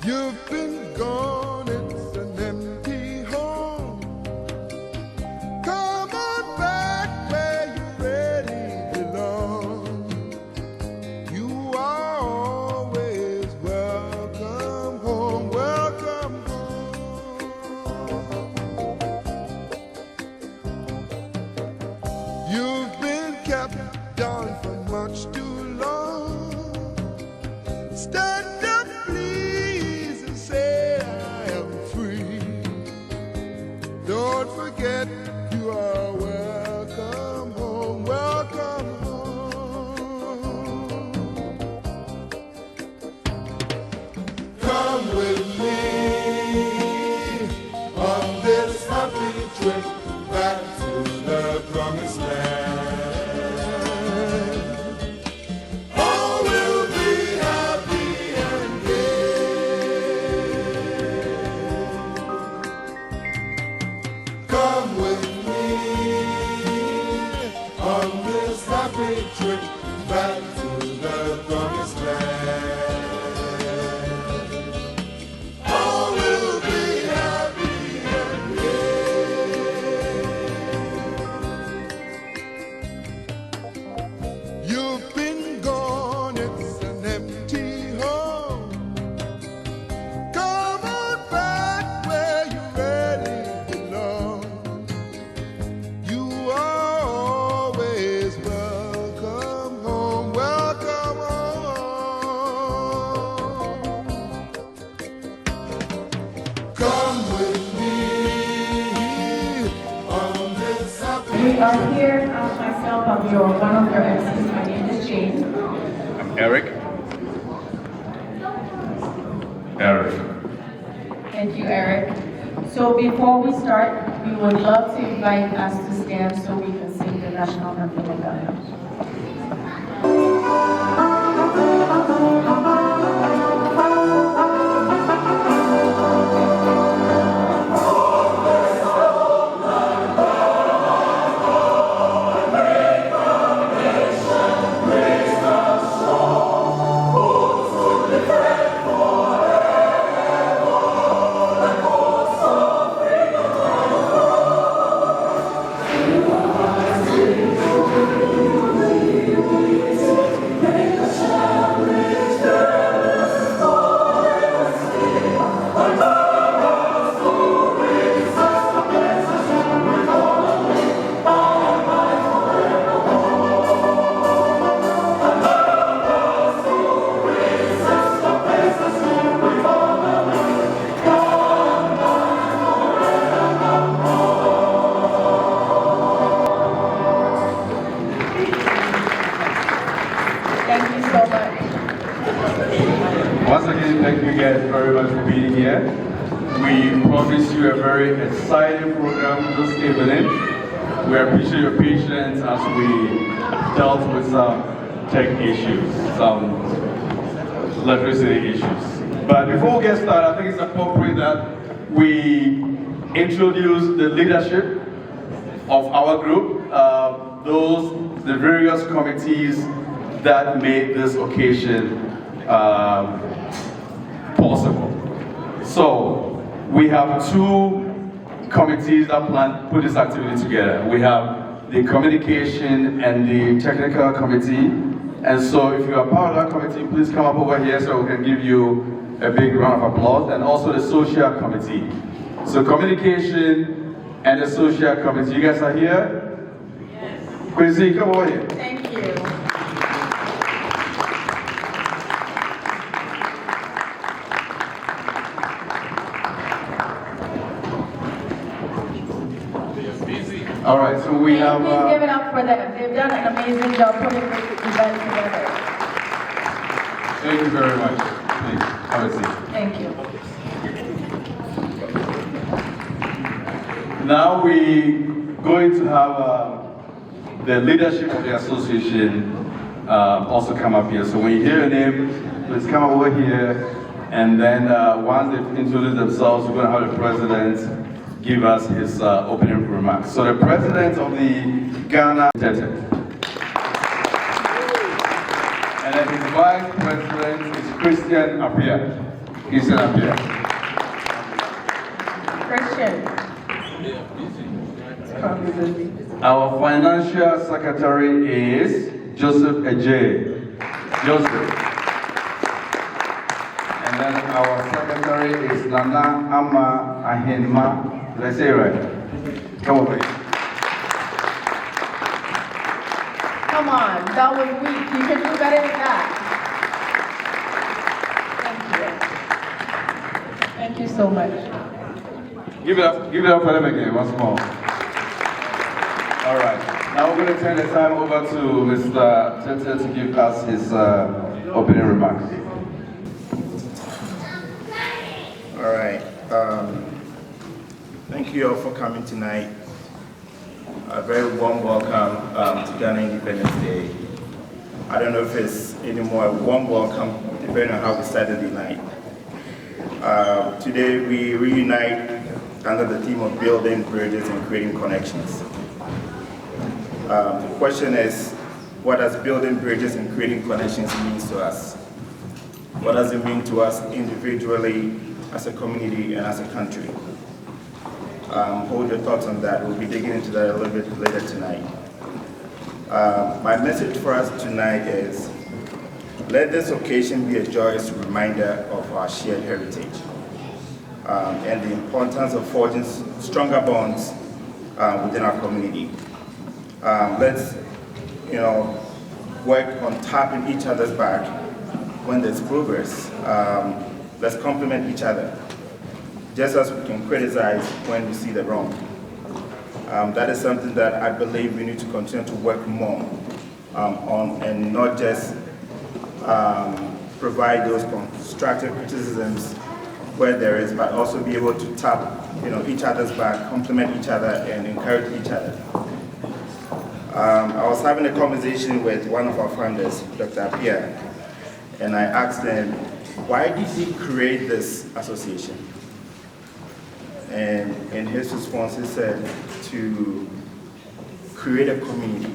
You've been gone, it's an empty home. Come on back where you really belong. You are always welcome home, welcome home. You've been kept down for much too long. Stand up, please, and say I am free. Don't forget you are welcome home, welcome home. Come with me on this happy trip back to the promised land. All will be happy and gay. Come with me on this happy trip back to the promised land. All will be happy and gay. You've been gone, it's an empty home. Come on back where you really belong. You are always welcome home, welcome home. Come with me on this happy. We are here, myself, I'm one of your MCs. My name is Jane. I'm Eric. Eric. Thank you, Eric. So before we start, we would love to invite us to stand so we can sing the national anthem of Ghana. Thank you so much. Once again, thank you guys very much for being here. We promise you a very exciting program this evening. We appreciate your patience as we dealt with some tech issues, some electricity issues. But before we get started, I think it's appropriate that we introduce the leadership of our group, the various committees that made this occasion possible. So we have two committees that plan put this activity together. We have the communication and the technical committee. And so if you are part of that committee, please come up over here so we can give you a big round of applause. And also the social committee. So communication and the social committee. You guys are here? Yes. Quincy, come over here. Thank you. All right, so we have... Please give it up for them. They've done an amazing job putting this event together. Thank you very much. Please, have a seat. Thank you. Now we're going to have the leadership of the association also come up here. So when you hear a name, please come over here. And then once they've introduced themselves, we're going to have the president give us his opening remarks. So the president of the Ghana Tete. And then his vice president is Christian Appiah. Please stand up here. Christian. Our financial secretary is Joseph Ejay. Joseph. And then our secretary is Nana Ama Ahinma. Did I say it right? Come on, please. Come on, that was weak. You can do better than that. Thank you so much. Give it up for them again, once more. All right, now we're going to turn the time over to Mr. Tete to give us his opening remarks. All right, thank you all for coming tonight. A very warm welcome to Ghana Independence Day. I don't know if it's any more a warm welcome, depending on how we started the night. Today we reunite under the theme of building bridges and creating connections. The question is, what does building bridges and creating connections mean to us? What does it mean to us individually, as a community, and as a country? Hold your thoughts on that. We'll be digging into that a little bit later tonight. My message for us tonight is, let this occasion be a joyous reminder of our shared heritage and the importance of forging stronger bonds within our community. Let's, work on tapping each other's back when there's progress. Let's compliment each other, just as we can criticize when we see the wrong. That is something that I believe we need to continue to work more on, and not just provide those constructive criticisms where there is, but also be able to tap each other's back, compliment each other, and encourage each other. I was having a conversation with one of our founders, Dr. Pierre, and I asked him, why did he create this association? And in his response, he said, to create a community,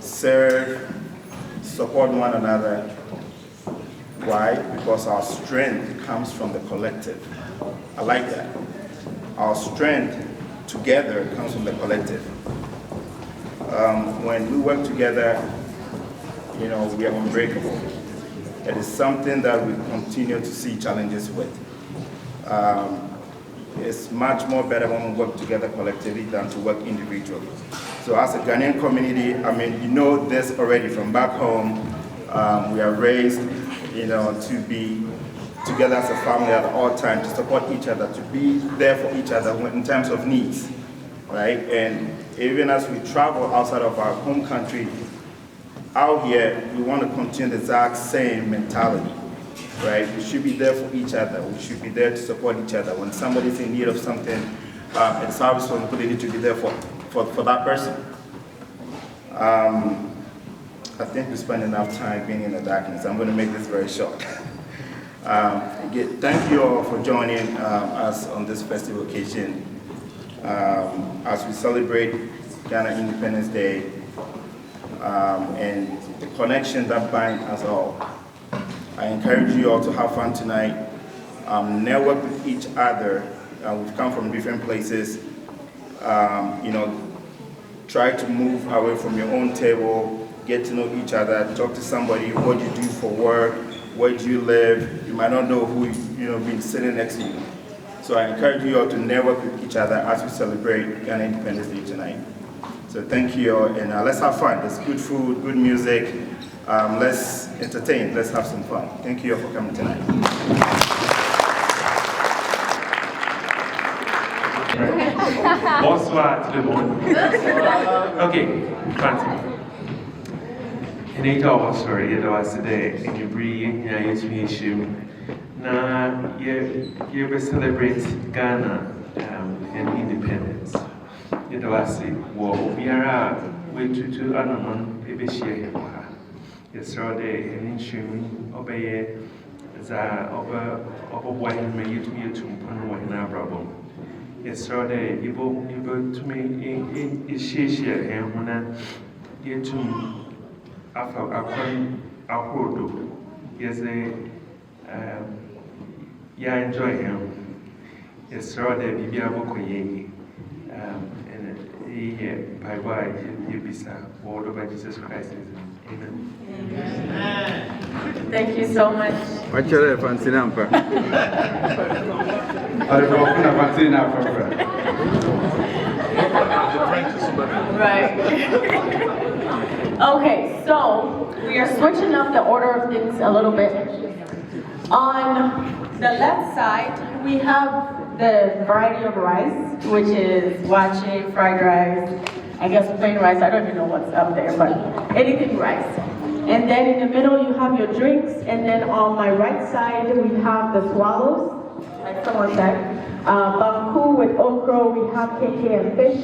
serve, support one another. Why? Because our strength comes from the collective. I like that. Our strength together comes from the collective. When we work together, we are unbreakable. It is something that we continue to see challenges with. It's much more better when we work together collectively than to work individually. So as a Ghanaian community, you know this already from back home. We are raised, to be together as a family at all times, to support each other, to be there for each other in terms of needs, right? And even as we travel outside of our home country, out here, we want to continue the exact same mentality, right? We should be there for each other. We should be there to support each other. When somebody's in need of something, it's our responsibility to be there for that person. I think we spent enough time being in the darkness. I'm going to make this very short. Again, thank you all for joining us on this festive occasion as we celebrate Ghana Independence Day and the connection that binds us all. I encourage you all to have fun tonight, network with each other. We've come from different places. Try to move away from your own table, get to know each other, talk to somebody, what you do for work, where do you live. You might not know who been sitting next to you. So I encourage you all to network with each other as we celebrate Ghana Independence Day tonight. So thank you all, and let's have fun. There's good food, good music. Let's entertain, let's have some fun. Thank you all for coming tonight. Bonsoir tout le monde. Ok, fantastic. And I was sorry, it was today, and you breathe, you issue. Now, you celebrate Ghana and independence. It was we are way to Anaman, maybe share. It's already an issue, obey the over one may you to me to one problem. It's already able to me in share and when you to after a hold. Yes, Yeah, enjoy him. Yes, sir, there be a book and by why you be word of Jesus Christ. Amen. Thank you so much. What's your fancy number? I don't know if I'm fancy number. Right. Okay, so we are switching up the order of things a little bit. On the left side, we have the variety of rice, which is wache, fried rice, I guess plain rice, I don't even know what's up there, but anything rice. And then in the middle, you have your drinks, and then on my right side, we have the swallows, like someone said. Banku with okra, we have keke and fish,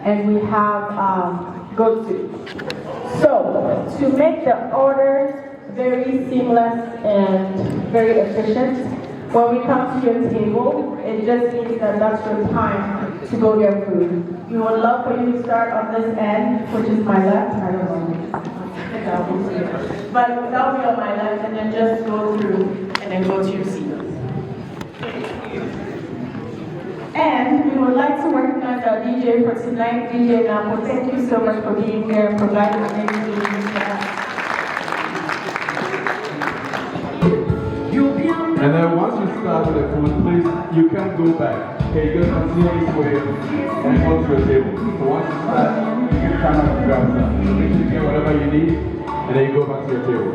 and we have goat soup. So, to make the order very seamless and very efficient, when we come to your table, it just means that that's your time to go get food. We would love for you to start on this end, which is my left. I don't know. But that'll be on my left, and then just go through and then go to your seat. And we would like to recognize our DJ for tonight, DJ Napo. Thank you so much for being here and providing amazing music for us. And then once you start with the food, please, you can't go back. Okay, you can continue this way and go to your table. So once you start, you can come up and grab stuff. So make sure you get whatever you need, and then you go back to your table.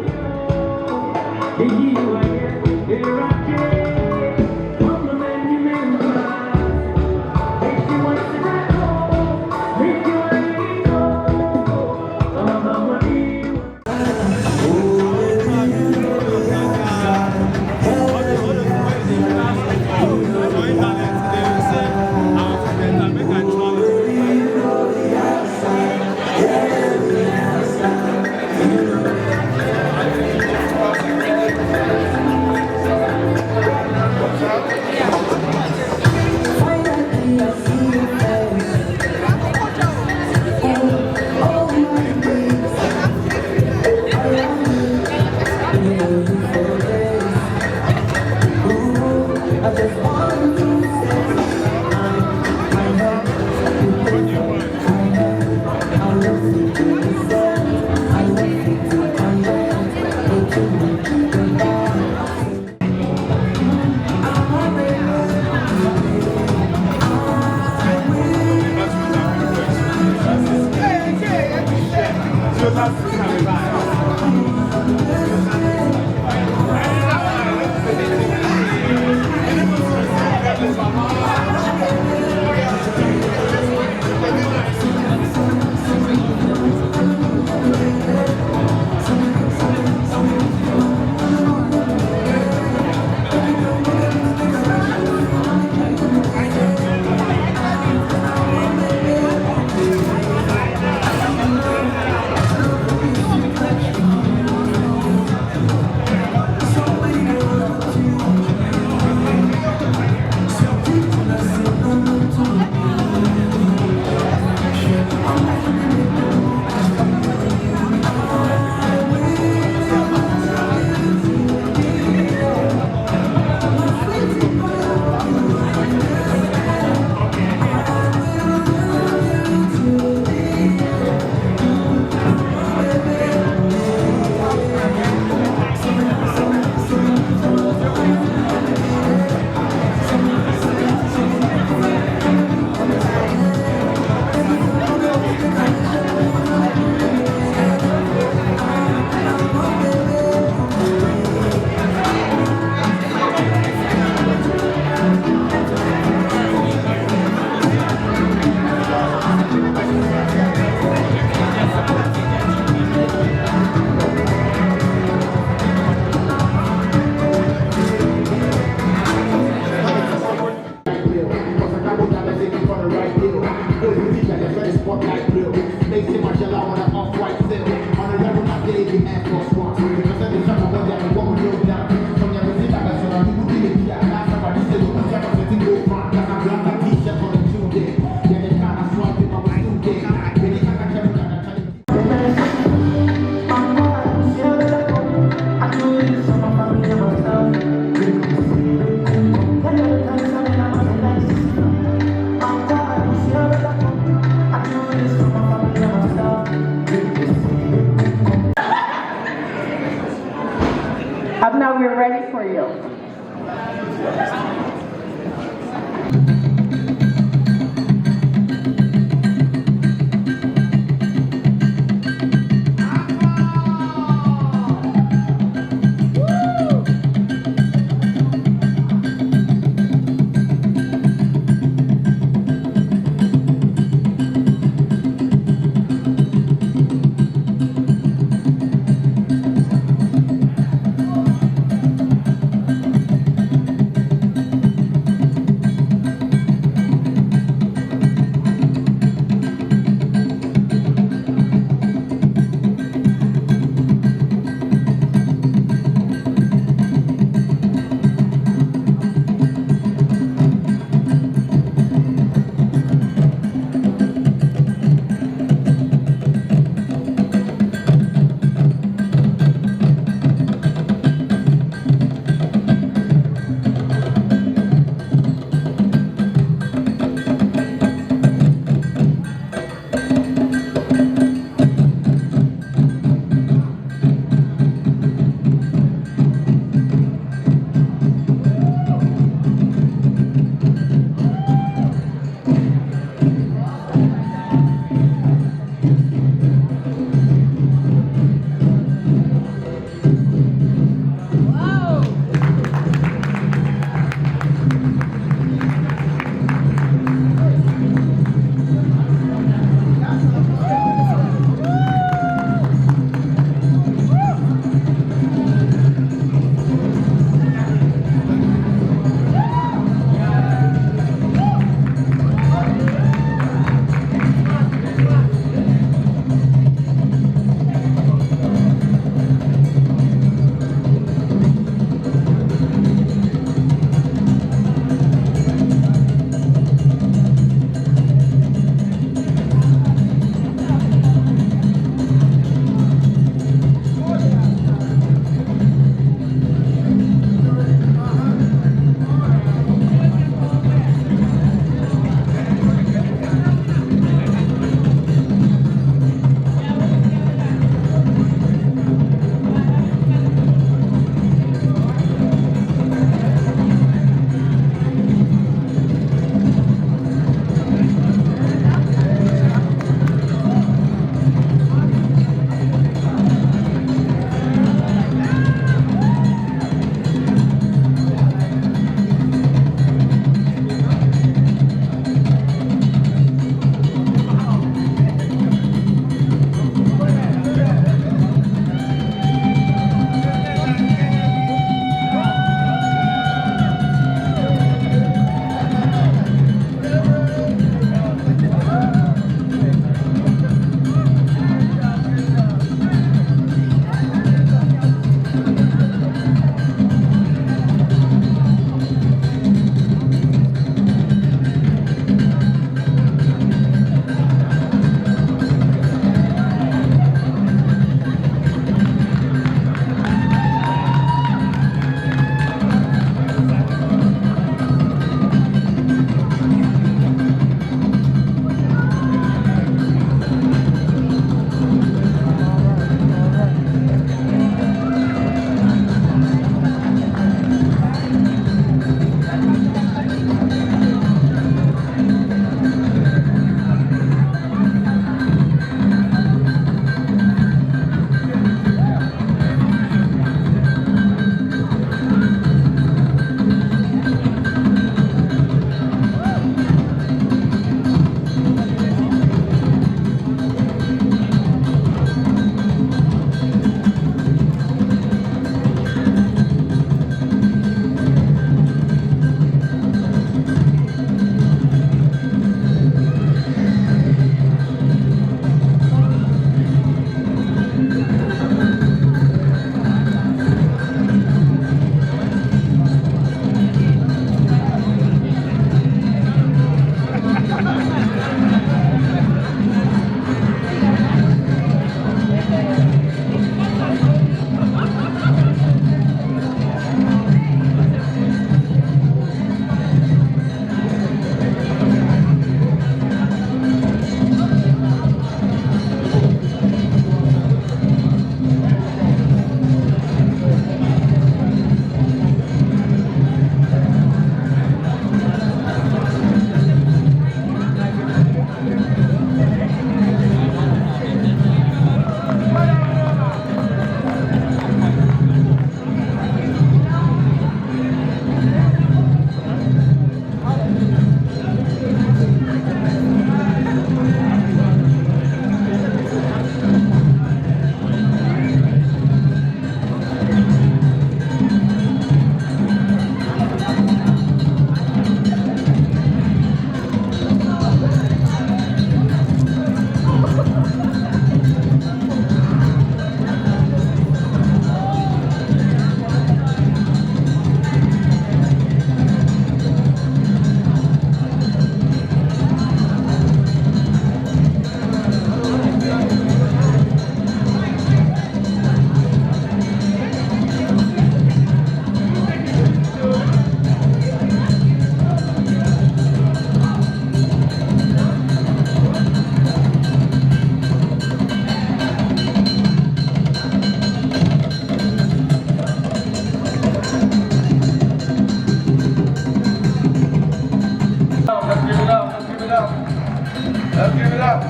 Let's give it up.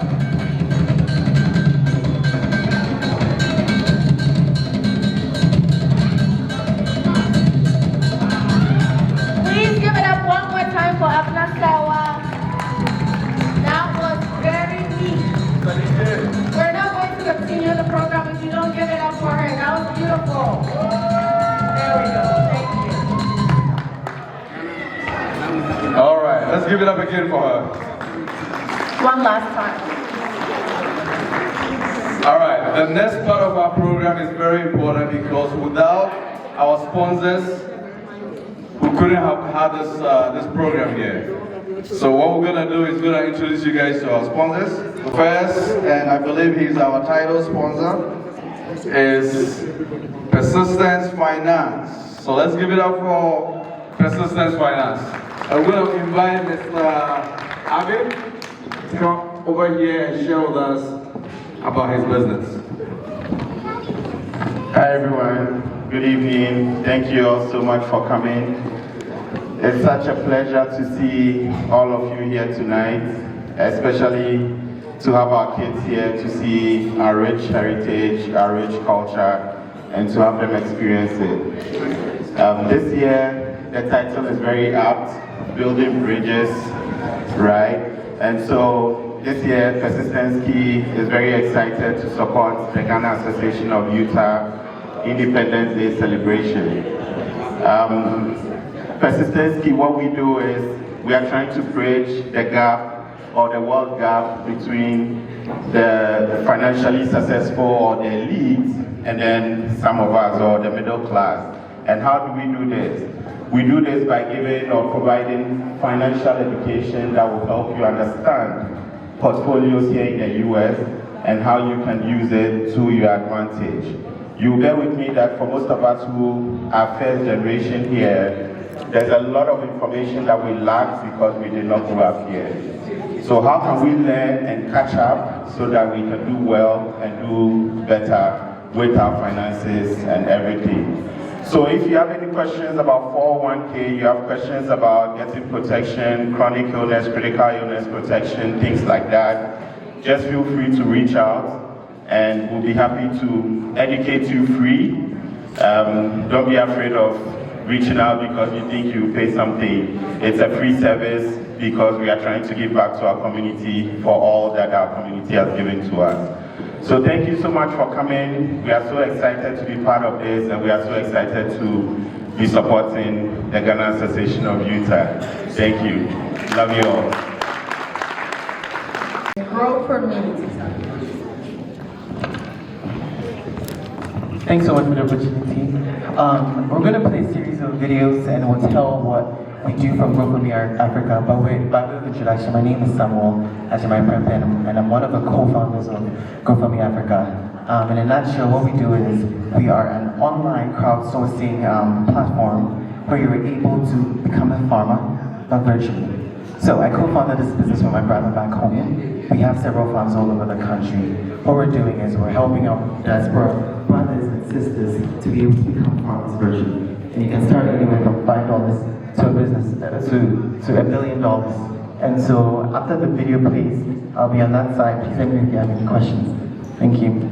Please give it up one more time for Abna Sawa. That was very neat. We're not going to continue the program if you don't give it up for her. That was beautiful. There we go. Thank you. All right, let's give it up again for her. One last time. All right, the next part of our program is very important because without our sponsors, we couldn't have had this program here. So what we're gonna do is gonna introduce you guys to our sponsors. First, and I believe he's our title sponsor, is Persistence Finance. So let's give it up for Persistence Finance. I'm gonna invite Mr. Abid to come over here and share with us about his business. Hi everyone, good evening. Thank you all so much for coming. It's such a pleasure to see all of you here tonight, especially to have our kids here to see our rich heritage, our rich culture, and to have them experience it. This year, the title is very apt, Building Bridges, right? And so this year, Persistence Key is very excited to support the Ghana Association of Utah Independence Day celebration. Persistence Key, what we do is we are trying to bridge the gap or the wealth gap between the financially successful or the elite and then some of us or the middle class. And how do we do this? We do this by giving or providing financial education that will help you understand portfolios here in the US and how you can use it to your advantage. You bear with me that for most of us who are first generation here, there's a lot of information that we lack because we did not grow up here. So how can we learn and catch up so that we can do well and do better with our finances and everything? So if you have any questions about 401k, you have questions about getting protection, chronic illness, critical illness protection, things like that, just feel free to reach out and we'll be happy to educate you free. Don't be afraid of reaching out because you think you pay something. It's a free service because we are trying to give back to our community for all that our community has given to us. So thank you so much for coming. We are so excited to be part of this and we are so excited to be supporting the Ghana Association of Utah. Thank you. Love you all. Grow for me. Thanks so much for the opportunity. We're going to play a series of videos and we'll tell what we do from Grow For Me Africa. By way of introduction, my name is Samuel Ajimaipempe, and I'm one of the co-founders of Grow For Me Africa. In a nutshell, what we do is we are an online crowdsourcing platform where you're able to become a farmer, but virtually. So I co-founded this business with my brother back home. We have several farms all over the country. What we're doing is we're helping our diaspora brothers and sisters to be able to become farmers virtually. And you can start anywhere from $5 to a business to $1 million. And so after the video plays, I'll be on that side. Please let me know if you have any questions. Thank you.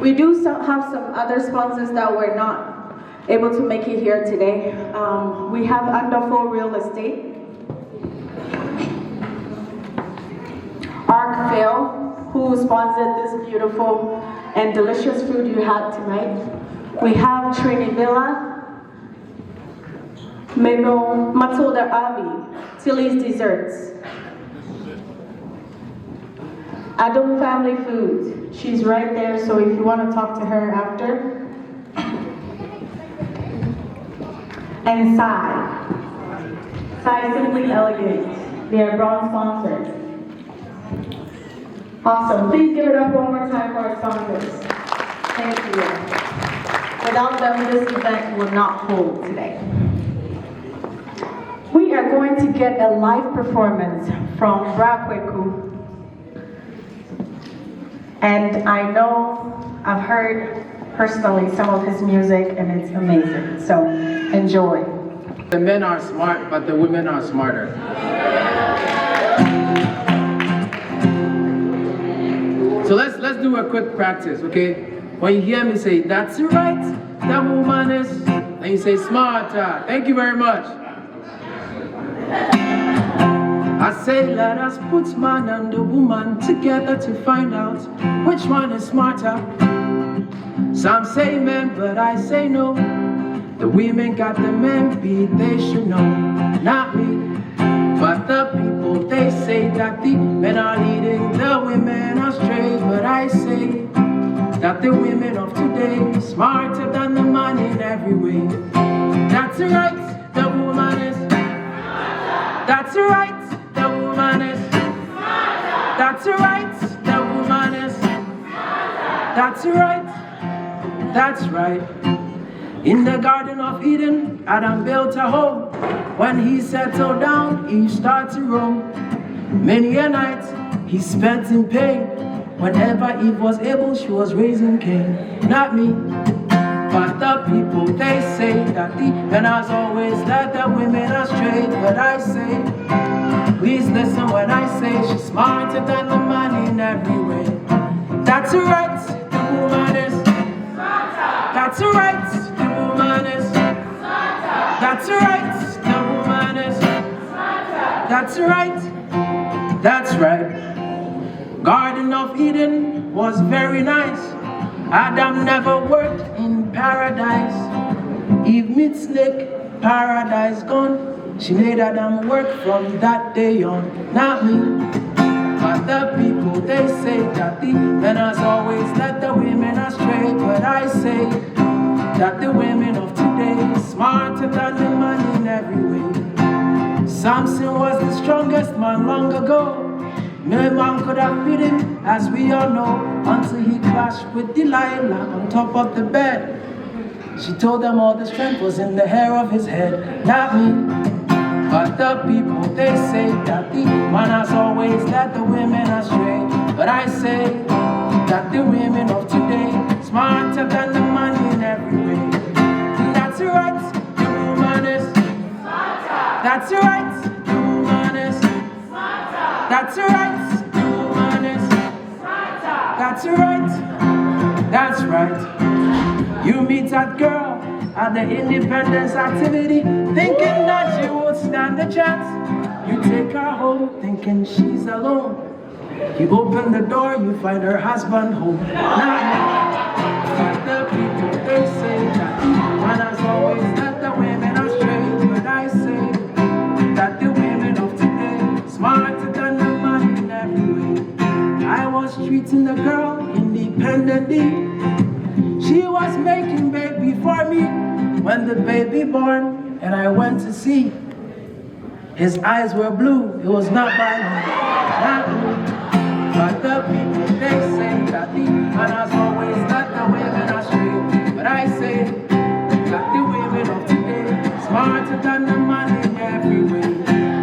We do have some other sponsors that were not able to make it here today. We have Underful Real Estate, Arkvale, who sponsored this beautiful and delicious food you had tonight. We have Trini Villa, Matilda Avi, Tilly's Desserts, Adam Family Foods. She's right there, so if you want to talk to her after. And Sai Simply Elegant. They are bronze sponsors. Awesome. Please give it up one more time for our sponsors. Thank you. Without them, this event would not hold today. We are going to get a live performance from Brakweku. And I know I've heard personally some of his music and it's amazing. So enjoy. The men are smart, but the women are smarter. So let's do a quick practice, okay? When you hear me say, that's right, that woman is, and you say, smarter. Thank you very much. I say, let us put man and the woman together to find out which one is smarter. Some say men, but I say no. The women got the men beat, they should know, not me. But the people, they say that the men are leading the women astray. But I say that the women of today are smarter than the man in every way. That's right, the woman is. That's right, the woman is. That's right, the woman is. That's right, that's right. In the Garden of Eden, Adam built a home. When he settled down, Eve started to roam. Many a night he spent in pain. Whenever Eve was able, she was raising Cain. Not me, but the people, they say that the men has always led the women astray. But I say, please listen when I say she's smarter than the man in every way. That's right, the woman is. That's right, the woman is. That's right, the woman is. That's right, that's right. Garden of Eden was very nice. Adam never worked in paradise. Eve meets snake, paradise gone. She made Adam work from that day on, not me. But the people, they say that the men has always led the women astray. But I say that the women of today are smarter than the man in every way. Samson was the strongest man long ago. No man could have beat him, as we all know, until he clashed with Delilah on top of the bed. She told them all the strength was in the hair of his head, not me. But the people, they say that the man has always led the women astray. But I say that the women of today are smarter than the man in every way. That's right, the woman is. That's right, the woman is. That's right, the woman is. That's right, that's right. You meet that girl at the independence activity, thinking that she would stand a chance. You take her home, thinking she's alone. You open the door, you find her husband home. But the people, they say that the man has always led the women astray. But I say that the women of today are smarter than the man in every way. I was treating the girl independently. She was making baby for me. When the baby born and I went to see, his eyes were blue. It was not by me, not me. But the people, they say that the man has always led the women astray. But I say that the women of today are smarter than the man in every way.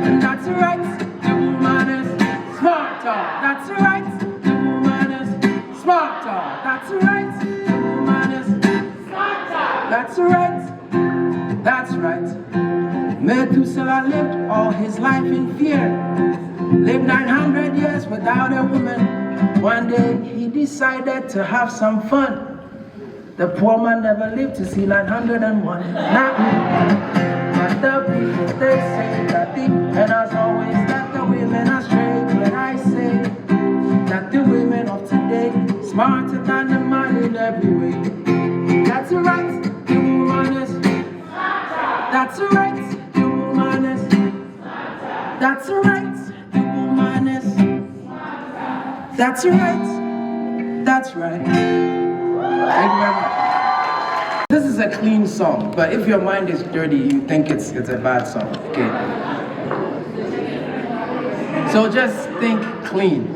And that's right, the woman is smarter. That's right, the woman is smarter. That's right, the woman is smarter. That's right, that's right. Methuselah lived all his life in fear. Lived 900 years without a woman. One day he decided to have some fun. The poor man never lived to see 901. Not me. But the people, they say that the men has always led the women astray. But I say that the women of today are smarter than the man in every way. That's right, the woman is. That's right, the woman is. That's right. That's right. That's right. Thank you very much. This is a clean song, but if your mind is dirty, you think it's a bad song. Okay. So just think clean.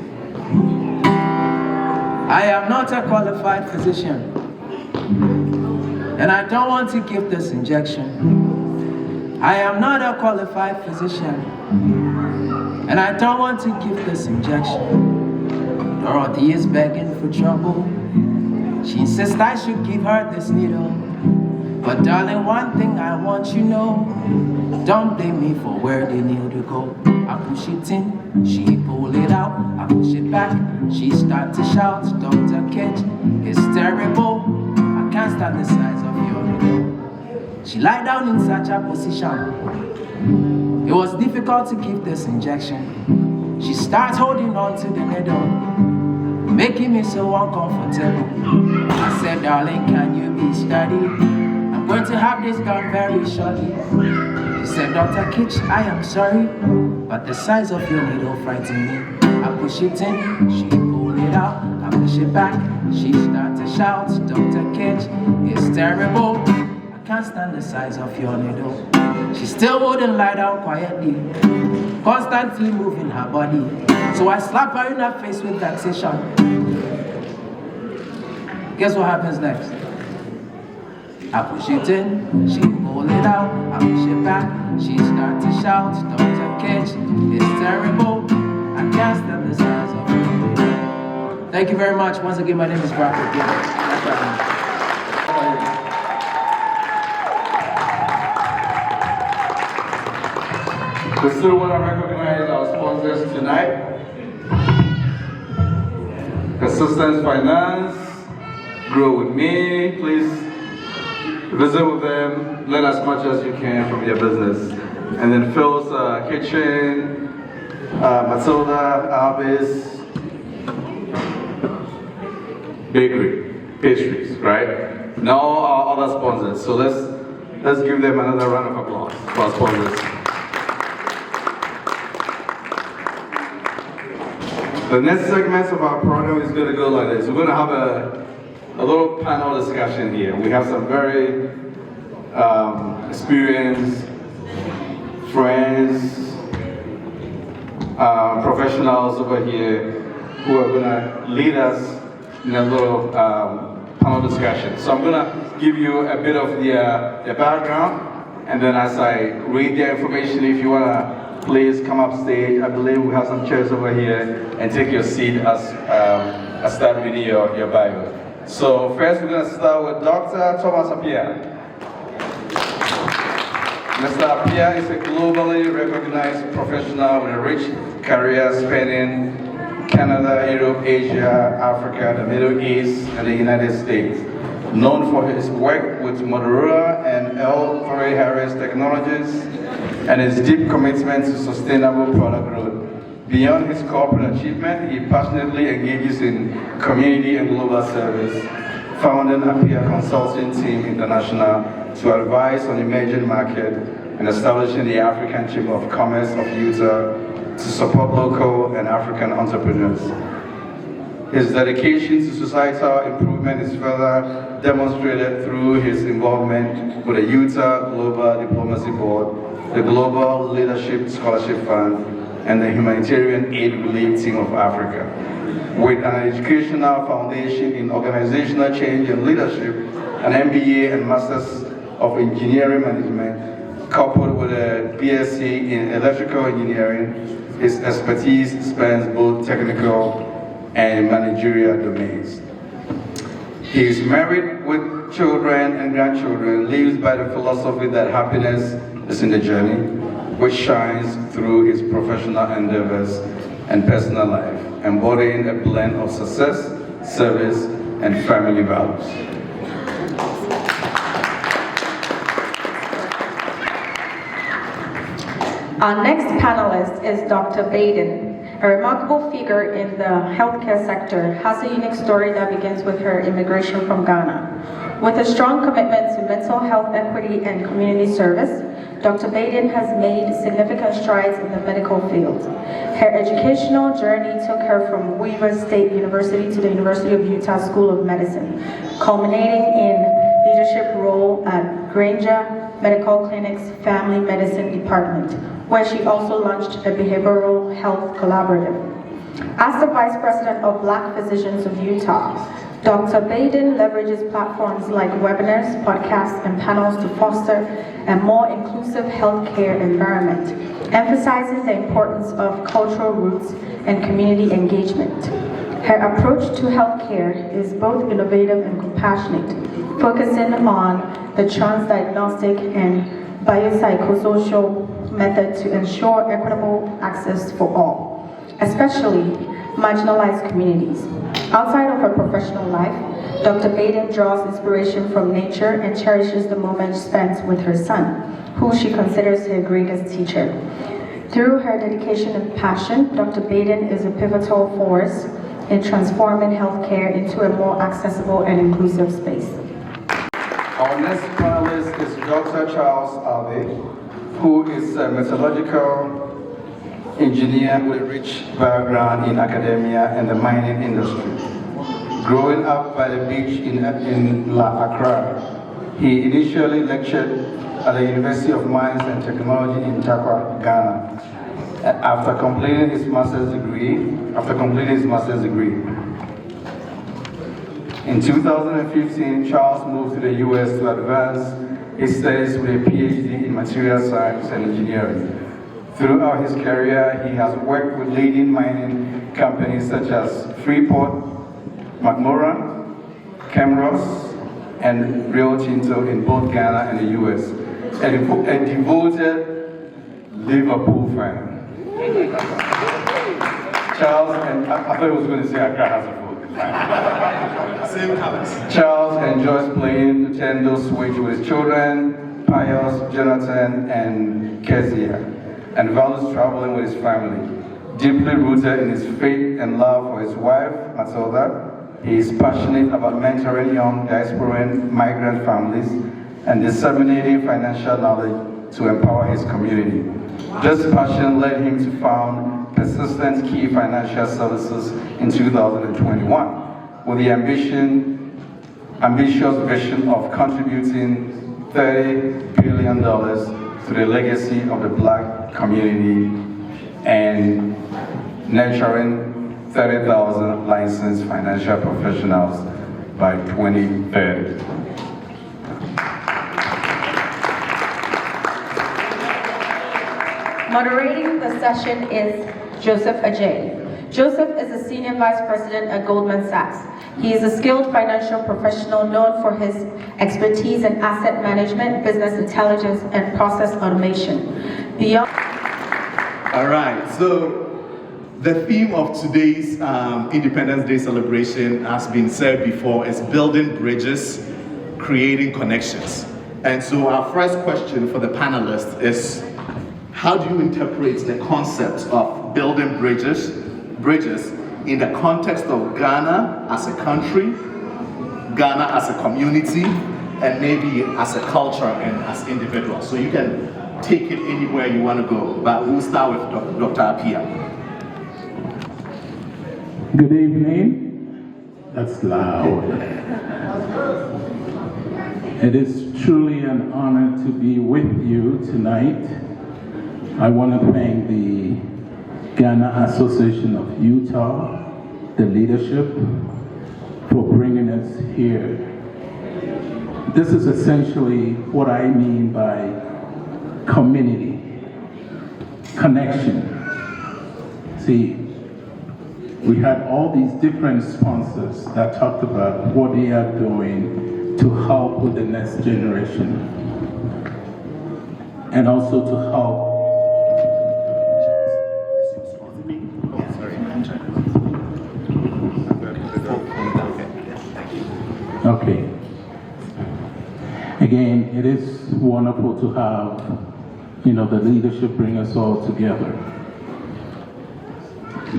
I am not a qualified physician, and I don't want to give this injection. I am not a qualified physician, and I don't want to give this injection. Dorothy is begging for trouble. She insists I should give her this needle. But darling, one thing I want you know, don't blame me for where they need to go. I push it in, she pull it out. I push it back, she start to shout. Dr. Ketch, it's terrible. I can't stand the size of your needle. She lie down in such a position. It was difficult to give this injection. She starts holding on to the needle, making me so uncomfortable. I said, darling, can you be steady? I'm going to have this done very shortly. She said, Dr. Kitch, I am sorry, but the size of your needle frightened me. I push it in, she pull it out. I push it back, she starts to shout. Dr. Kitch, it's terrible. I can't stand the size of your needle. She still wouldn't lie down quietly, constantly moving her body. So I slap her in her face with vexation. Guess what happens next? I push it in, she pull it out. I push it back, she starts to shout. Dr. Ketch, it's terrible. I can't stand the size of her. Thank you very much. Once again, my name is Bradford. We still want to recognize our sponsors tonight. Persistence Finance, Grow With Me. Please visit with them, learn as much as you can from your business. And then Phil's Kitchen, Matilda, Albis, Bakery, Pastries, right? Now our other sponsors. So let's give them another round of applause for our sponsors. The next segment of our program is going to go like this. We're going to have a little panel discussion here. We have some very experienced friends, professionals over here who are going to lead us in a little panel discussion. So I'm going to give you a bit of their background, and then as I read their information, if you want to please come up stage. I believe we have some chairs over here, and take your seat as I start reading your bio. So first we're going to start with Dr. Thomas Appiah. Mr. Appiah is a globally recognized professional with a rich career spanning Canada, Europe, Asia, Africa, the Middle East, and the United States. Known for his work with Motorola and L3Harris Technologies, and his deep commitment to sustainable product growth. Beyond his corporate achievement, he passionately engages in community and global service, founding Appiah Consulting Team International to advise on emerging market and establishing the African Chamber of Commerce of Utah to support local and African entrepreneurs. His dedication to societal improvement is further demonstrated through his involvement with the Utah Global Diplomacy Board, the Global Leadership Scholarship Fund, and the Humanitarian Aid Relief Team of Africa. With an educational foundation in organizational change and leadership, an MBA and Masters of Engineering Management, coupled with a BSc in Electrical Engineering, his expertise spans both technical and managerial domains. He is married with children and grandchildren, lives by the philosophy that happiness is in the journey, which shines through his professional endeavors and personal life, embodying a blend of success, service, and family values. Our next panelist is Dr. Baden. A remarkable figure in the healthcare sector, has a unique story that begins with her immigration from Ghana. With a strong commitment to mental health equity and community service, Dr. Baden has made significant strides in the medical field. Her educational journey took her from Weaver State University to the University of Utah School of Medicine, culminating in leadership role at Granger Medical Clinic's Family Medicine Department, where she also launched a behavioral health collaborative. As the Vice President of Black Physicians of Utah, Dr. Baden leverages platforms like webinars, podcasts, and panels to foster a more inclusive healthcare environment, emphasizing the importance of cultural roots and community engagement. Her approach to healthcare is both innovative and compassionate, focusing on the transdiagnostic and biopsychosocial method to ensure equitable access for all, especially marginalized communities. Outside of her professional life, Dr. Baden draws inspiration from nature and cherishes the moments spent with her son, who she considers her greatest teacher. Through her dedication and passion, Dr. Baden is a pivotal force in transforming healthcare into a more accessible and inclusive space. Our next panelist is Dr. Charles Alve, who is a metallurgical engineer with a rich background in academia and the mining industry. Growing up by the beach in La Accra, he initially lectured at the University of Mines and Technology in Tarkwa, Ghana. After completing his master's degree. In 2015, Charles moved to the US to advance his studies with a PhD in material science and engineering. Throughout his career, he has worked with leading mining companies such as Freeport, McMoran, Camros, and Rio Tinto in both Ghana and the US. A devoted Liverpool fan. Charles, and I thought he was going to say Accra has a football. Same colors. Charles enjoys playing Nintendo Switch with his children, Pius, Jonathan, and Kezia, and values traveling with his family. Deeply rooted in his faith and love for his wife, Matilda, he is passionate about mentoring young diasporan migrant families and disseminating financial knowledge to empower his community. This passion led him to found Persistent Key Financial Services in 2021 with the ambitious vision of contributing $30 billion to the legacy of the Black community and nurturing 30,000 licensed financial professionals by 2030. Moderating the session is Joseph Ajay. Joseph is a Senior Vice President at Goldman Sachs. He is a skilled financial professional known for his expertise in asset management, business intelligence, and process automation. Beyond All right, so the theme of today's Independence Day celebration, as been said before, is building bridges, creating connections. And so our first question for the panelists is, how do you interpret the concept of building bridges in the context of Ghana as a country, Ghana as a community, and maybe as a culture and as individuals? So you can take it anywhere you want to go, but we'll start with Dr. Appiah. Good evening. That's loud. It is truly an honor to be with you tonight. I want to thank the Ghana Association of Utah, the leadership, for bringing us here. This is essentially what I mean by community, connection. See, we had all these different sponsors that talked about what they are doing to help with the next generation and also to help. Okay. Again, it is wonderful to have, the leadership bring us all together.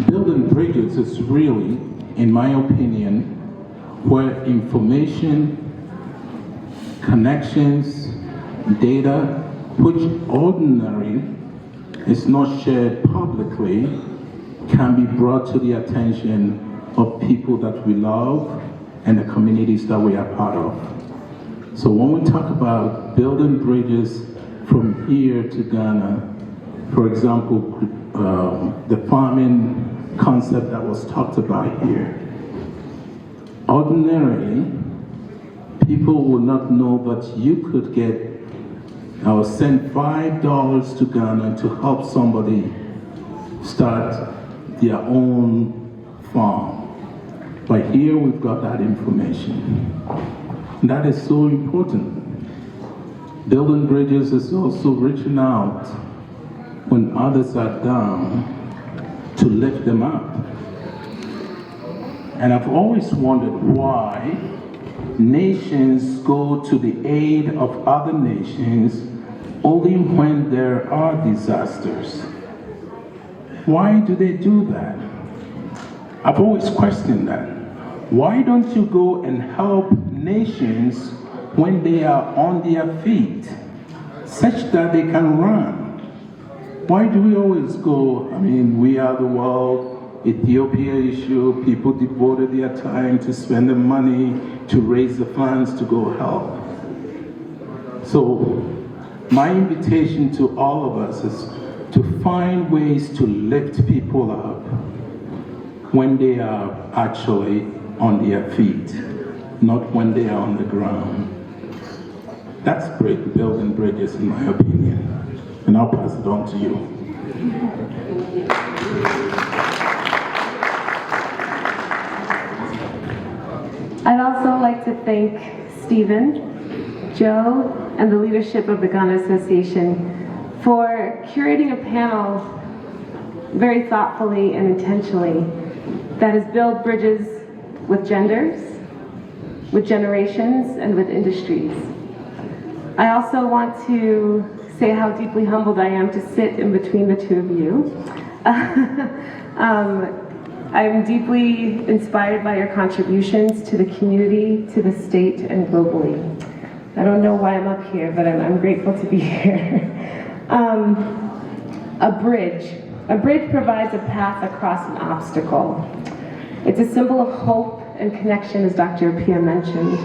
Building bridges is really, in my opinion, where information, connections, data, which ordinarily is not shared publicly, can be brought to the attention of people that we love and the communities that we are part of. So when we talk about building bridges from here to Ghana, for example, the farming concept that was talked about here, ordinarily, people will not know that you could get or send $5 to Ghana to help somebody start their own farm. But here we've got that information. And that is so important. Building bridges is also reaching out when others are down to lift them up. And I've always wondered why nations go to the aid of other nations only when there are disasters. Why do they do that? I've always questioned that. Why don't you go and help nations when they are on their feet, such that they can run? Why do we always go, we are the world, Ethiopia issue, people devoted their time to spend the money to raise the funds to go help. So my invitation to all of us is to find ways to lift people up when they are actually on their feet, not when they are on the ground. That's building bridges, in my opinion. And I'll pass it on to you. I'd also like to thank Stephen, Joe, and the leadership of the Ghana Association for curating a panel very thoughtfully and intentionally that has built bridges with genders, with generations, and with industries. I also want to say how deeply humbled I am to sit in between the two of you. I'm deeply inspired by your contributions to the community, to the state, and globally. I don't know why I'm up here, but I'm grateful to be here. A bridge provides a path across an obstacle. It's a symbol of hope and connection, as Dr. Appiah mentioned,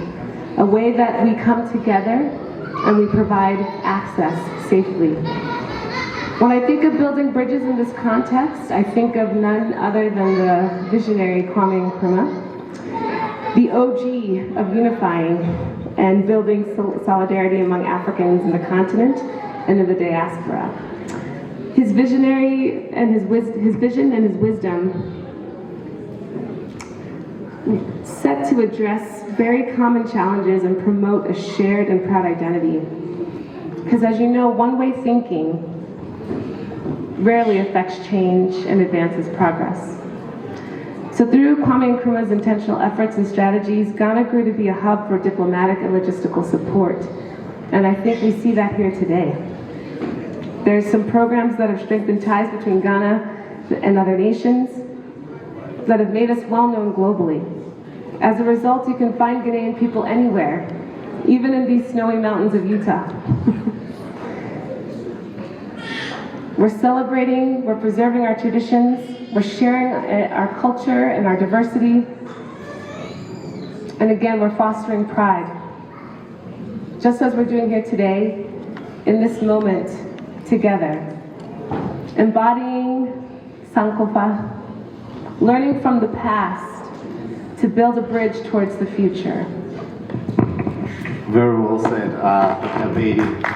a way that we come together and we provide access safely. When I think of building bridges in this context, I think of none other than the visionary Kwame Nkrumah, the OG of unifying and building solidarity among Africans in the continent and in the diaspora. His vision and his wisdom set to address very common challenges and promote a shared and proud identity. Because as you know, one-way thinking rarely affects change and advances progress. So through Kwame Nkrumah's intentional efforts and strategies, Ghana grew to be a hub for diplomatic and logistical support. And I think we see that here today. There's some programs that have strengthened ties between Ghana and other nations that have made us well known globally. As a result, you can find Ghanaian people anywhere, even in these snowy mountains of Utah. We're celebrating, we're preserving our traditions, we're sharing our culture and our diversity. And again, we're fostering pride. Just as we're doing here today, in this moment, together. Embodying Sankofa, learning from the past to build a bridge towards the future. Very well said, Dr. Abedi.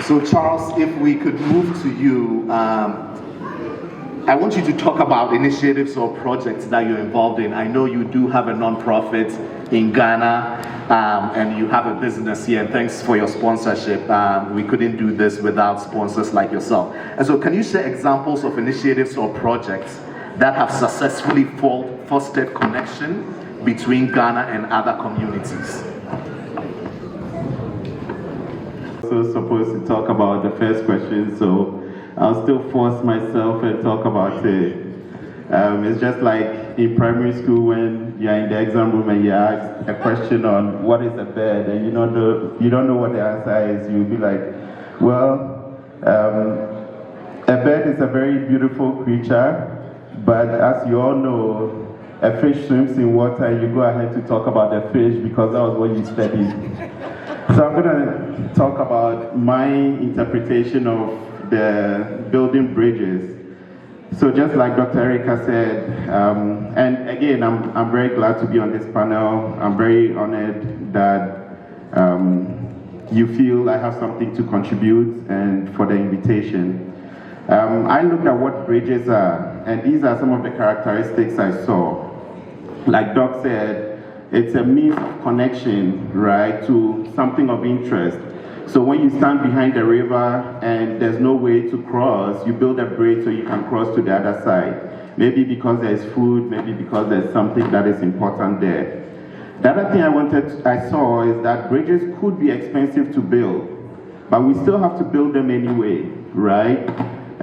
So Charles, if we could move to you, I want you to talk about initiatives or projects that you're involved in. I know you do have a non-profit in Ghana, and you have a business here, and thanks for your sponsorship. We couldn't do this without sponsors like yourself. And so can you share examples of initiatives or projects that have successfully fostered connection between Ghana and other communities? So supposed to talk about the first question, so I'll still force myself and talk about it. It's just like in primary school when you're in the exam room and you ask a question on what is a bed and you don't know what the answer is, you'll be like, well, a bed is a very beautiful creature, but as you all know, a fish swims in water and you go ahead to talk about the fish because that was what you studied. So I'm going to talk about my interpretation of the building bridges. So just like Dr. Erica said, and again, I'm very glad to be on this panel. I'm very honored that you feel I have something to contribute and for the invitation. I looked at what bridges are, and these are some of the characteristics I saw. Like Doc said, it's a means of connection, right, to something of interest. So when you stand behind the river and there's no way to cross, you build a bridge so you can cross to the other side. Maybe because there's food, maybe because there's something that is important there. The other thing I saw is that bridges could be expensive to build, but we still have to build them anyway, right?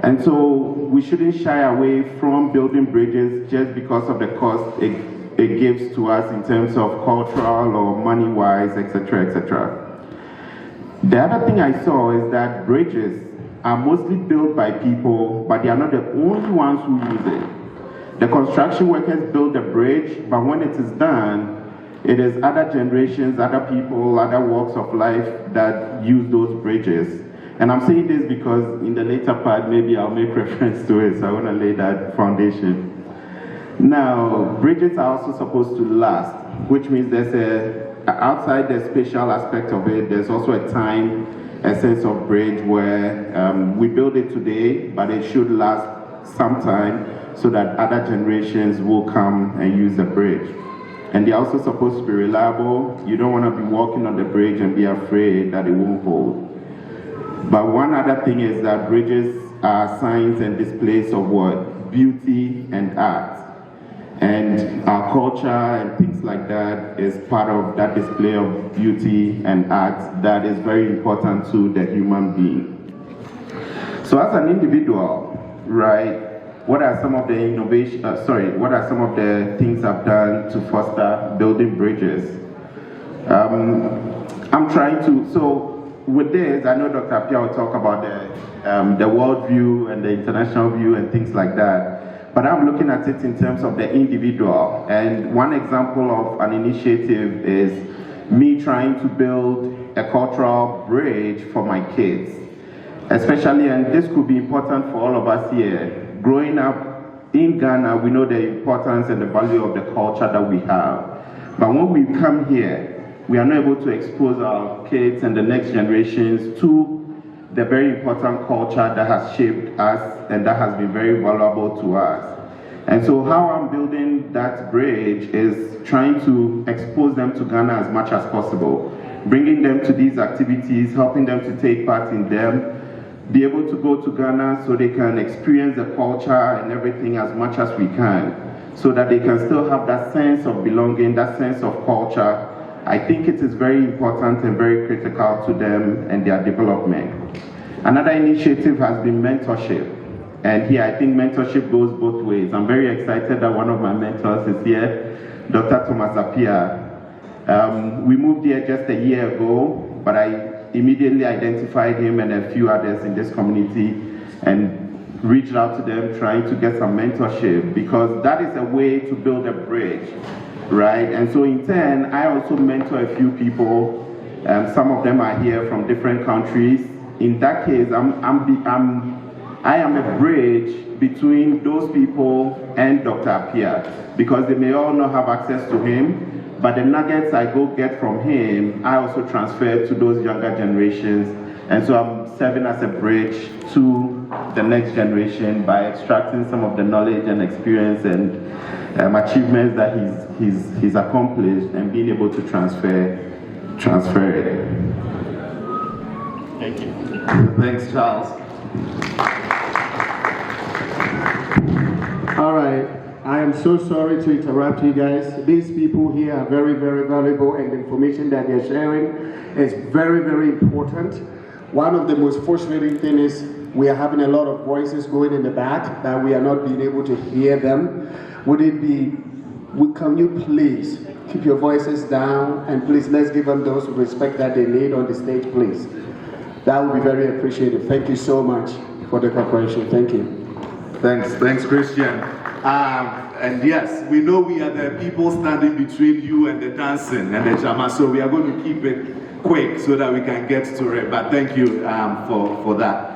And so we shouldn't shy away from building bridges just because of the cost it gives to us in terms of cultural or money-wise, etc., etc. The other thing I saw is that bridges are mostly built by people, but they are not the only ones who use it. The construction workers build the bridge, but when it is done, it is other generations, other people, other walks of life that use those bridges. And I'm saying this because in the later part, maybe I'll make reference to it, so I want to lay that foundation. Now, bridges are also supposed to last, which means outside the spatial aspect of it, there's also a time, a sense of bridge where we build it today, but it should last some time so that other generations will come and use the bridge. And they're also supposed to be reliable. You don't want to be walking on the bridge and be afraid that it won't hold. But one other thing is that bridges are signs and displays of what? Beauty and art. And our culture and things like that is part of that display of beauty and art that is very important to the human being. So as an individual, right, what are some of the what are some of the things I've done to foster building bridges? I'm trying to, so with this, I know Dr. Appiah will talk about the world view and the international view and things like that. But I'm looking at it in terms of the individual. And one example of an initiative is me trying to build a cultural bridge for my kids. Especially, and this could be important for all of us here. Growing up in Ghana, we know the importance and the value of the culture that we have. But when we come here, we are not able to expose our kids and the next generations to the very important culture that has shaped us and that has been very valuable to us. And so how I'm building that bridge is trying to expose them to Ghana as much as possible, bringing them to these activities, helping them to take part in them, be able to go to Ghana so they can experience the culture and everything as much as we can, so that they can still have that sense of belonging, that sense of culture. I think it is very important and very critical to them and their development. Another initiative has been mentorship. And here I think mentorship goes both ways. I'm very excited that one of my mentors is here, Dr. Thomas Appiah. We moved here just a year ago, but I immediately identified him and a few others in this community and reached out to them trying to get some mentorship, because that is a way to build a bridge, right? And so in turn, I also mentor a few people. Some of them are here from different countries. In that case, I am a bridge between those people and Dr. Appiah, because they may all not have access to him, but the nuggets I go get from him, I also transfer to those younger generations. And so I'm serving as a bridge to the next generation by extracting some of the knowledge and experience and achievements that he's accomplished and being able to transfer it. Thank you. Thanks, Charles. All right, I am so sorry to interrupt you guys. These people here are very, very valuable, and the information that they're sharing is very, very important. One of the most frustrating things is we are having a lot of voices going in the back that we are not being able to hear them. Can you please keep your voices down, and please let's give them those respect that they need on the stage, please. That would be very appreciated. Thank you so much for the cooperation. Thank you. Thanks, Christian. And yes, we know we are the people standing between you and the dancing and the jama, so we are going to keep it quick so that we can get to it. But thank you for that.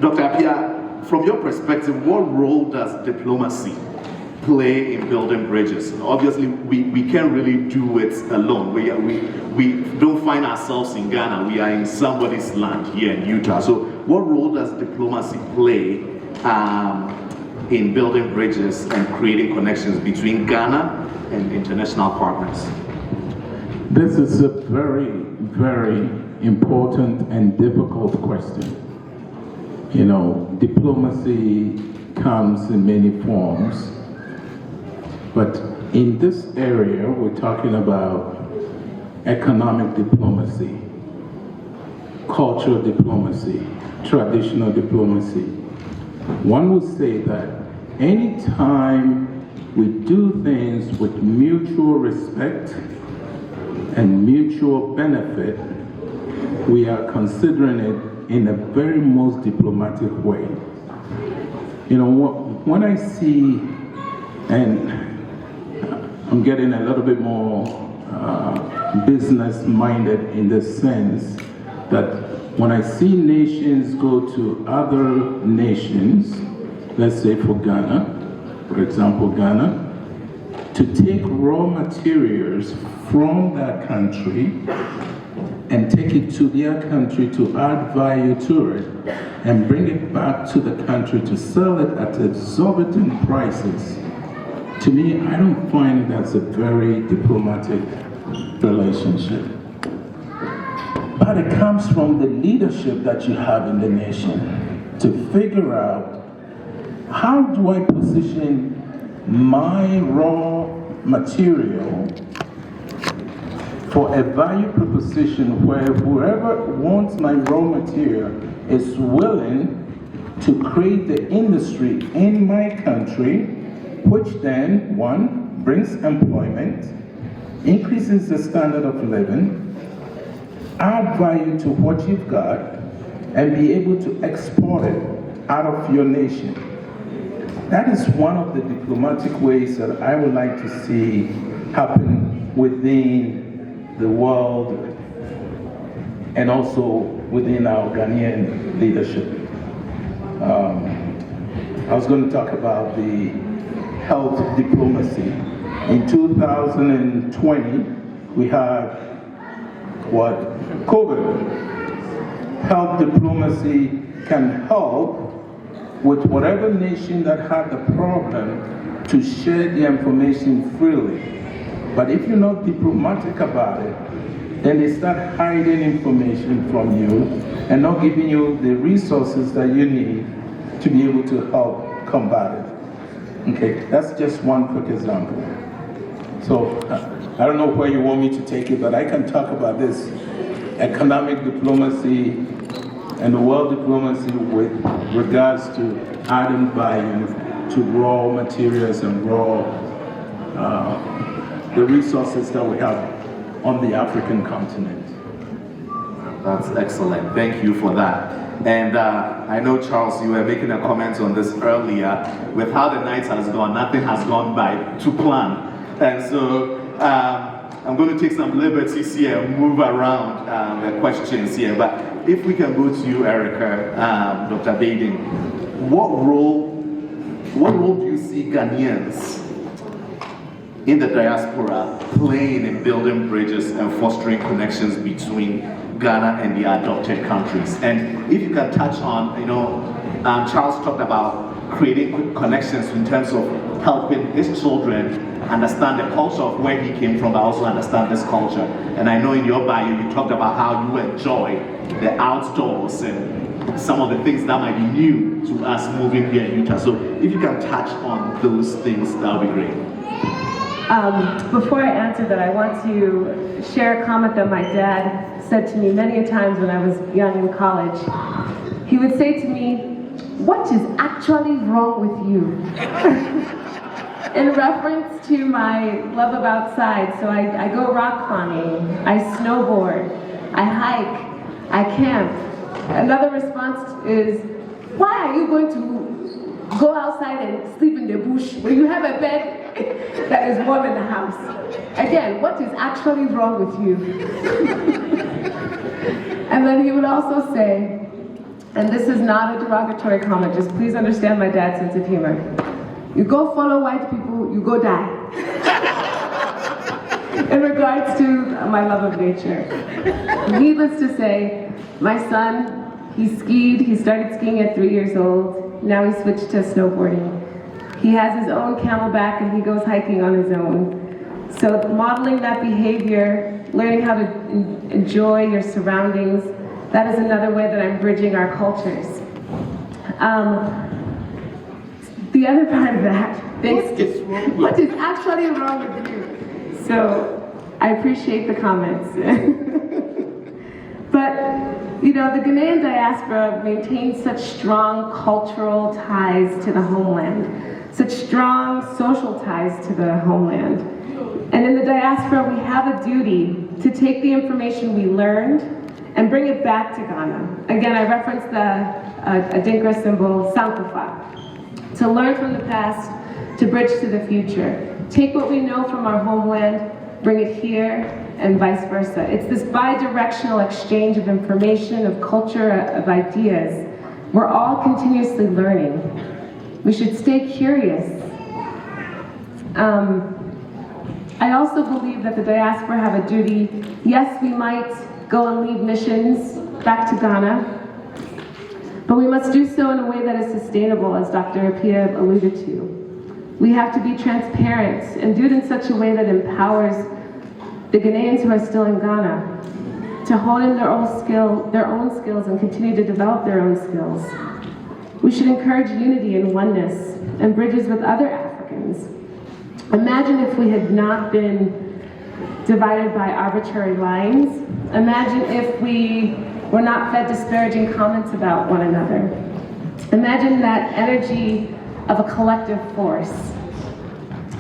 Dr. Appiah, from your perspective, what role does diplomacy play in building bridges? Obviously, we can't really do it alone. We don't find ourselves in Ghana. We are in somebody's land here in Utah. So what role does diplomacy play in building bridges and creating connections between Ghana and international partners? This is a very, very important and difficult question. You know, diplomacy comes in many forms, but in this area, we're talking about economic diplomacy, cultural diplomacy, traditional diplomacy. One would say that anytime we do things with mutual respect and mutual benefit, we are considering it in a very most diplomatic way. You know, when I see, and I'm getting a little bit more business-minded in the sense that when I see nations go to other nations, let's say for Ghana, for example, Ghana, to take raw materials from that country and take it to their country to add value to it and bring it back to the country to sell it at exorbitant prices. To me, I don't find that's a very diplomatic relationship. But it comes from the leadership that you have in the nation to figure out, how do I position my raw material for a value proposition where whoever wants my raw material is willing to create the industry in my country, which then, one, brings employment, increases the standard of living, add value to what you've got, and be able to export it out of your nation. That is one of the diplomatic ways that I would like to see happen within the world and also within our Ghanaian leadership. I was going to talk about the health diplomacy. In 2020, we had COVID. Health diplomacy can help with whatever nation that had the problem to share the information freely. But if you're not diplomatic about it, then they start hiding information from you and not giving you the resources that you need to be able to help combat it. Okay, that's just one quick example. So, I don't know where you want me to take it, but I can talk about this economic diplomacy and the world diplomacy with regards to adding value to raw materials and the resources that we have on the African continent. That's excellent. Thank you for that. And I know, Charles, you were making a comment on this earlier. With how the night has gone, nothing has gone by to plan. And so I'm going to take some liberties here and move around the questions here. But if we can go to you, Erica, Dr. Baden, what role do you see Ghanaians in the diaspora playing in building bridges and fostering connections between Ghana and the adopted countries? And if you can touch on, Charles talked about creating connections in terms of helping his children understand the culture of where he came from, but also understand this culture. And I know in your bio you talked about how you enjoy the outdoors and some of the things that might be new to us moving here in Utah. So if you can touch on those things, that would be great. Before I answer that, I want to share a comment that my dad said to me many times when I was young in college. He would say to me, "What is actually wrong with you?" In reference to my love of outside. So I go rock climbing, I snowboard, I hike, I camp. Another response is, why are you going to go outside and sleep in the bush when you have a bed that is warm in the house? Again, what is actually wrong with you? And then he would also say, and this is not a derogatory comment, just please understand my dad's sense of humor. You go follow white people, you go die. In regards to my love of nature. Needless to say, my son He skied, he started skiing at 3 years old. Now he switched to snowboarding. He has his own camelback and he goes hiking on his own. So modeling that behavior, learning how to enjoy your surroundings, that is another way that I'm bridging our cultures. The other part of that, what is actually wrong with you? So I appreciate the comments. But, you know, the Ghanaian diaspora maintains such strong cultural ties to the homeland, such strong social ties to the homeland. And in the diaspora, we have a duty to take the information we learned and bring it back to Ghana. Again, I referenced the Adinkra symbol, Sankofa. To learn from the past, to bridge to the future. Take what we know from our homeland, bring it here, and vice versa. It's this bi-directional exchange of information, of culture, of ideas. We're all continuously learning. We should stay curious. I also believe that the diaspora have a duty. Yes, we might go and lead missions back to Ghana, but we must do so in a way that is sustainable, as Dr. Appiah alluded to. We have to be transparent and do it in such a way that empowers the Ghanaians who are still in Ghana to hone in their own skills and continue to develop their own skills. We should encourage unity and oneness and bridges with other Africans. Imagine if we had not been divided by arbitrary lines. Imagine if we were not fed disparaging comments about one another. Imagine that energy of a collective force.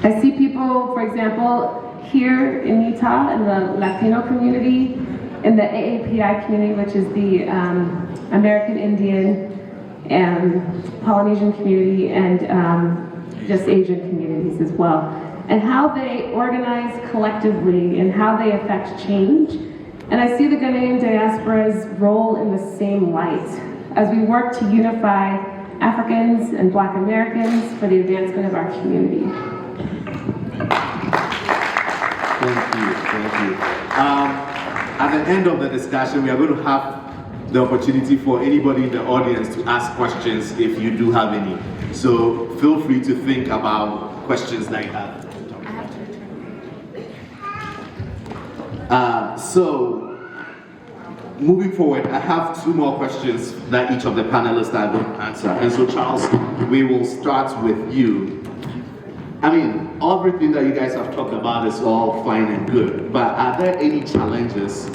I see people, for example, here in Utah, in the Latino community, in the AAPI community, which is the American Indian and Polynesian community, and just Asian communities as well, and how they organize collectively and how they affect change. And I see the Ghanaian diaspora's role in the same light as we work to unify Africans and Black Americans for the advancement of our community. Thank you. At the end of the discussion, we are going to have the opportunity for anybody in the audience to ask questions if you do have any. So feel free to think about questions that you have. So moving forward, I have 2 more questions that each of the panelists are going to answer. And so Charles, we will start with you. I mean, everything that you guys have talked about is all fine and good, but are there any challenges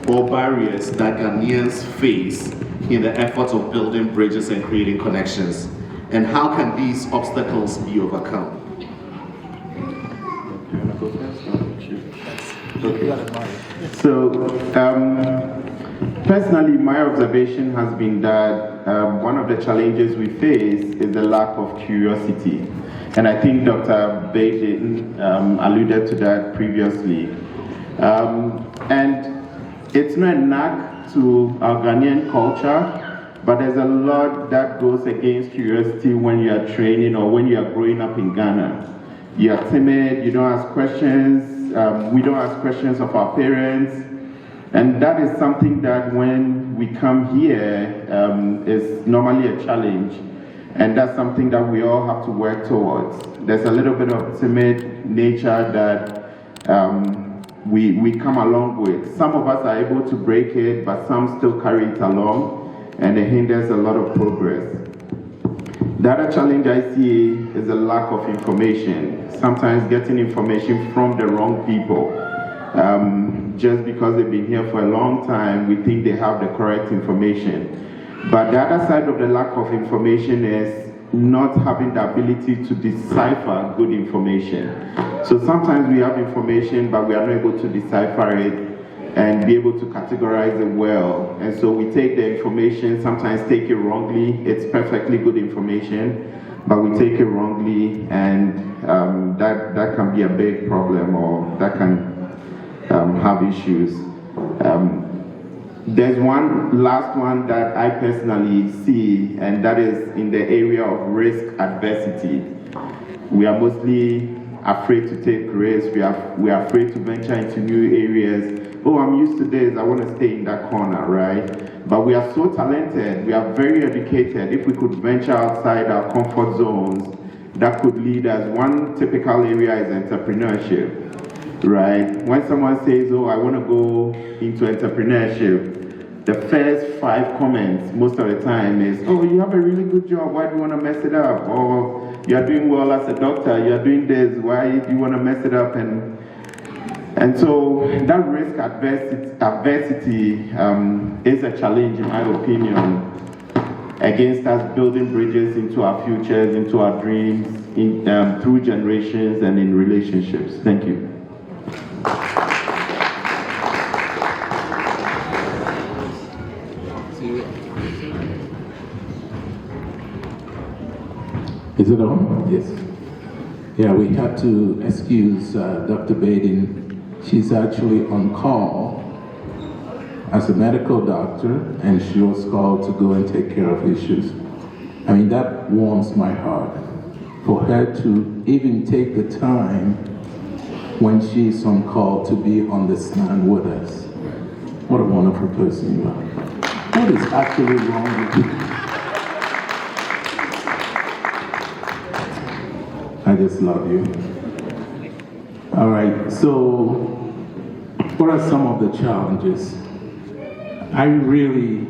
or barriers that Ghanaians face in the efforts of building bridges and creating connections? And how can these obstacles be overcome? So, personally, my observation has been that one of the challenges we face is the lack of curiosity. And I think Dr. Baden alluded to that previously. And it's not a knock to our Ghanaian culture, but there's a lot that goes against curiosity when you are training or when you are growing up in Ghana. You are timid, you don't ask questions, we don't ask questions of our parents, and that is something that when we come here is normally a challenge, and that's something that we all have to work towards. There's a little bit of timid nature that we come along with. Some of us are able to break it, but some still carry it along, and it hinders a lot of progress. The other challenge I see is a lack of information. Sometimes getting information from the wrong people. Just because they've been here for a long time, we think they have the correct information. But the other side of the lack of information is not having the ability to decipher good information. So sometimes we have information, but we are not able to decipher it and be able to categorize it well. And so we take the information, sometimes take it wrongly. It's perfectly good information, but we take it wrongly, and that can be a big problem, or that can have issues. There's one last one that I personally see, and that is in the area of risk adversity. We are mostly afraid to take risks. We are afraid to venture into new areas. Oh, I'm used to this, I want to stay in that corner, right? But we are so talented, we are very educated. If we could venture outside our comfort zones, that could lead us. One typical area is entrepreneurship, right? When someone says, oh, I want to go into entrepreneurship, the first 5 comments most of the time is, oh, you have a really good job, why do you want to mess it up? Or you are doing well as a doctor, you are doing this, why do you want to mess it up? And so that risk adversity is a challenge, in my opinion, against us building bridges into our futures, into our dreams, through generations and in relationships. Thank you. Is it on? Yes. Yeah, we have to excuse Dr. Baden. She's actually on call as a medical doctor, and she was called to go and take care of issues. I mean, that warms my heart for her to even take the time when she's on call to be on the stand with us. What a wonderful person you are. What is actually wrong with you? I just love you. All right, so what are some of the challenges? I really,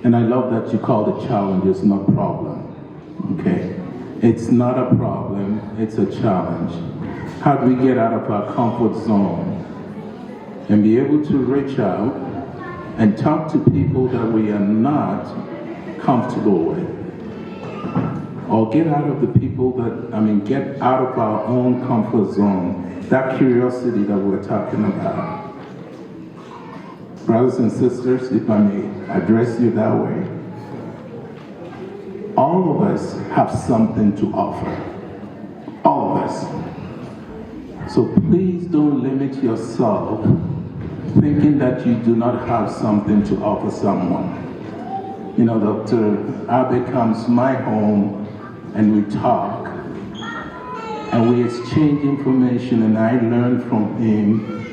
and I love that you call it challenges, not problem, okay? It's not a problem, it's a challenge. How do we get out of our comfort zone and be able to reach out and talk to people that we are not comfortable with? Or get out of the people that, get out of our own comfort zone, that curiosity that we're talking about. Brothers and sisters, if I may address you that way, all of us have something to offer. All of us. So please don't limit yourself thinking that you do not have something to offer someone. You know, Dr. Abe comes to my home and we talk and we exchange information and I learn from him,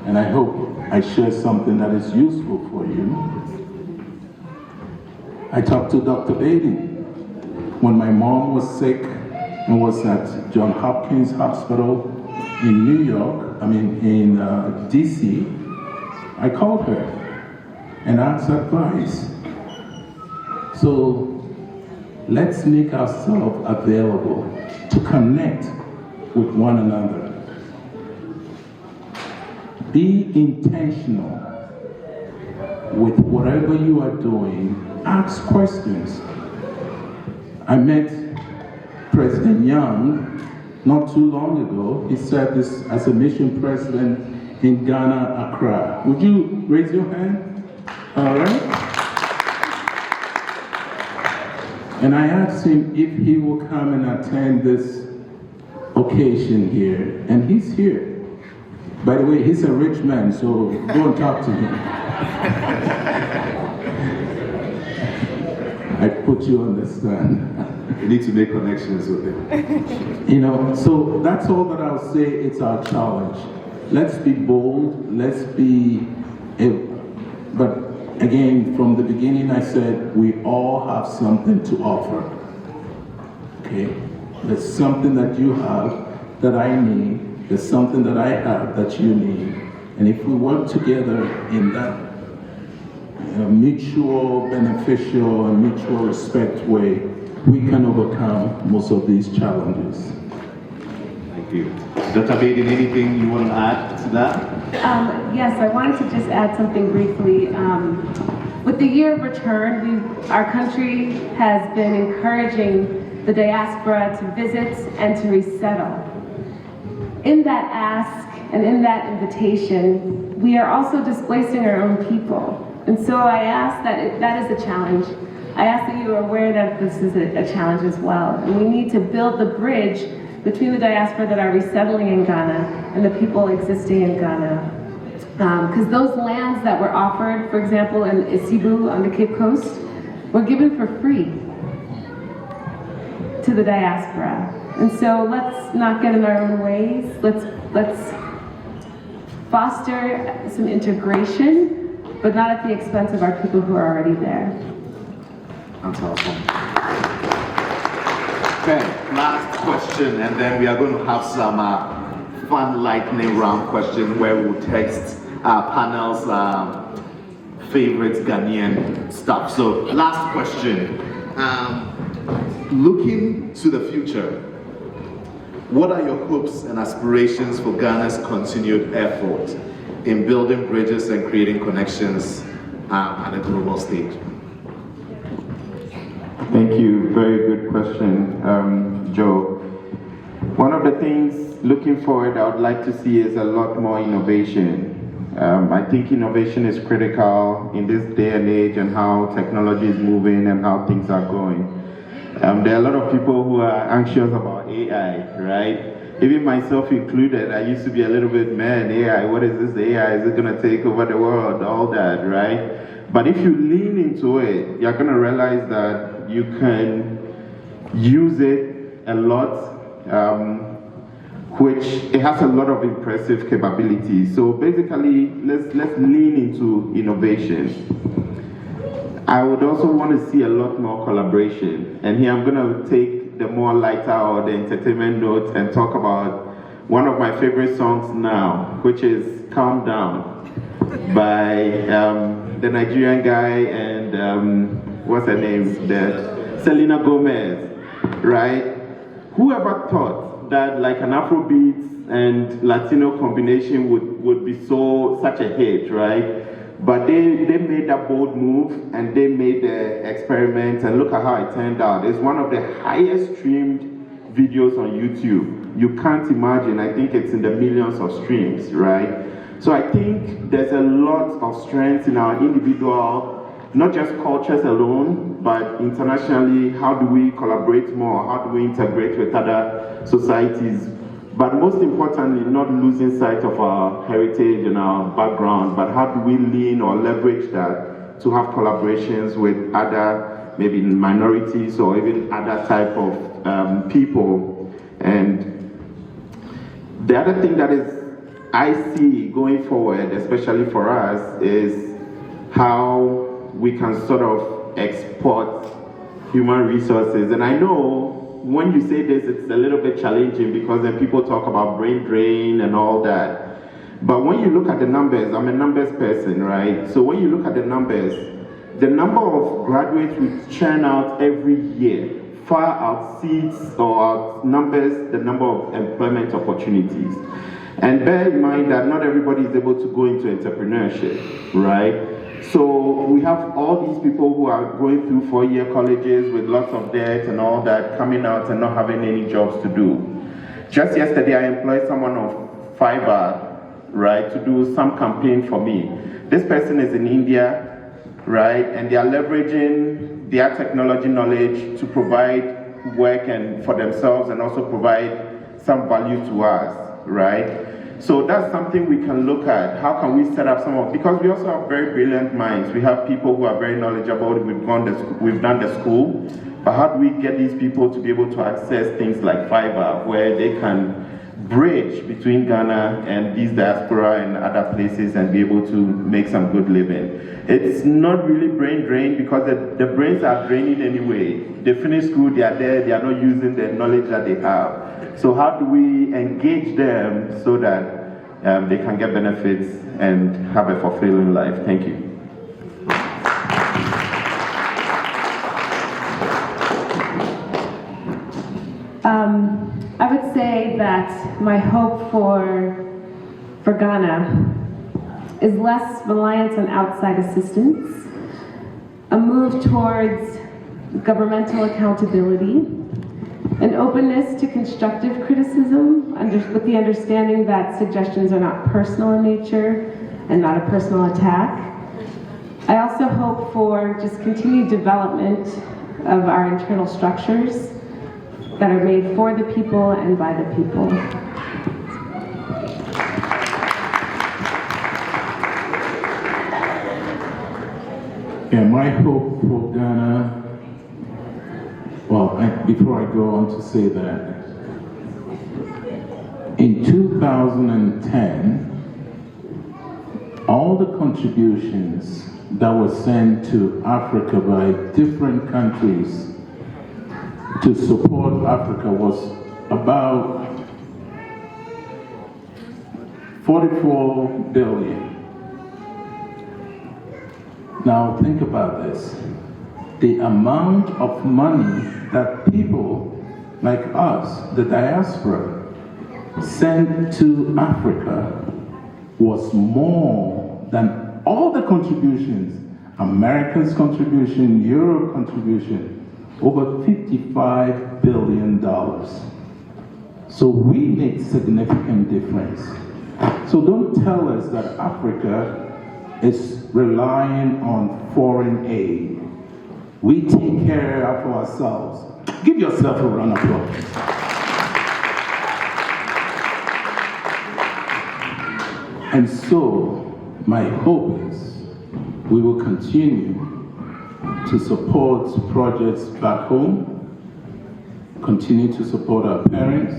and I hope I share something that is useful for you. I talked to Dr. Baden when my mom was sick and was at Johns Hopkins Hospital in New York, in DC. I called her and asked advice. So let's make ourselves available to connect with one another. Be intentional with whatever you are doing. Ask questions. I met President Young not too long ago. He served as a mission president in Ghana, Accra. Would you raise your hand? All right. And I asked him if he will come and attend this occasion here, and he's here. By the way, he's a rich man, so go and talk to him. I put you on the stand. You need to make connections with him. You know, so that's all that I'll say. It's our challenge. Let's be bold, let's be, but again, from the beginning I said, we all have something to offer, okay? There's something that you have that I need, there's something that I have that you need, and if we work together in that mutual beneficial and mutual respect way, we can overcome most of these challenges. Thank you. Dr. Baden, anything you want to add to that? Yes, I wanted to just add something briefly. With the year of return, our country has been encouraging the diaspora to visit and to resettle. In that ask and in that invitation, we are also displacing our own people. And so I ask that is a challenge. I ask that you are aware that this is a challenge as well. And we need to build the bridge between the diaspora that are resettling in Ghana and the people existing in Ghana. Because those lands that were offered, for example, in Isibu on the Cape Coast, were given for free to the diaspora. And so let's not get in our own ways. Let's foster some integration but not at the expense of our people who are already there. That's awesome. Okay, last question, and then we are going to have some fun lightning round questions where we'll text our panel's favorite Ghanaian stuff. So, last question. Looking to the future, what are your hopes and aspirations for Ghana's continued effort in building bridges and creating connections at a global stage? Thank you. Very good question, Joe. One of the things looking forward I would like to see is a lot more innovation. I think innovation is critical in this day and age and how technology is moving and how things are going. There are a lot of people who are anxious about AI, right? Even myself included, I used to be a little bit, man, AI, what is this AI? Is it going to take over the world? All that, right? But if you lean into it, you're going to realize that you can use it a lot, which it has a lot of impressive capabilities. So basically, let's lean into innovation. I would also want to see a lot more collaboration. And here I'm going to take the more lighter or the entertainment note and talk about one of my favorite songs now, which is Calm Down by the Nigerian guy and what's her name? Selena Gomez, right? Whoever thought that like an Afrobeat and Latino combination would be such a hit, right? But they made that bold move and they made the experiment and look at how it turned out. It's one of the highest streamed videos on YouTube. You can't imagine, I think it's in the millions of streams, right? So I think there's a lot of strength in our individual, not just cultures alone, but internationally, how do we collaborate more? How do we integrate with other societies? But most importantly, not losing sight of our heritage and our background, but how do we lean or leverage that to have collaborations with other, maybe minorities or even other type of people. And the other thing that I see going forward, especially for us, is how we can sort of export human resources. And I know when you say this, it's a little bit challenging because then people talk about brain drain and all that. But when you look at the numbers, I'm a numbers person, right? So when you look at the numbers, the number of graduates we churn out every year far exceeds or outnumbers the number of employment opportunities. And bear in mind that not everybody is able to go into entrepreneurship, right? So we have all these people who are going through 4-year colleges with lots of debt and all that, coming out and not having any jobs to do. Just yesterday, I employed someone on Fiverr, right, to do some campaign for me. This person is in India, right, and they are leveraging their technology knowledge to provide work and for themselves and also provide some value to us, right? So that's something we can look at. How can we set up some of, because we also have very brilliant minds. We have people who are very knowledgeable. We've done the school, but how do we get these people to be able to access things like Fiverr, where they can bridge between Ghana and these diaspora and other places and be able to make some good living? It's not really brain drain because the brains are draining anyway. They finish school, they are there, they are not using the knowledge that they have. So how do we engage them so that they can get benefits and have a fulfilling life? Thank you. I would say that my hope for Ghana is less reliance on outside assistance, a move towards governmental accountability, an openness to constructive criticism with the understanding that suggestions are not personal in nature and not a personal attack. I also hope for just continued development of our internal structures that are made for the people and by the people. Yeah, my hope for Ghana, well, before I go on to say that, in 2010, all the contributions that were sent to Africa by different countries to support Africa was about 44 billion. Now think about this. The amount of money that people like us, the diaspora, sent to Africa was more than all the contributions, Americans' contribution, Europe contribution, over $55 billion. So we make significant difference. So don't tell us that Africa is relying on foreign aid. We take care of ourselves. Give yourself a round of applause. And so, my hope is we will continue to support projects back home, continue to support our parents,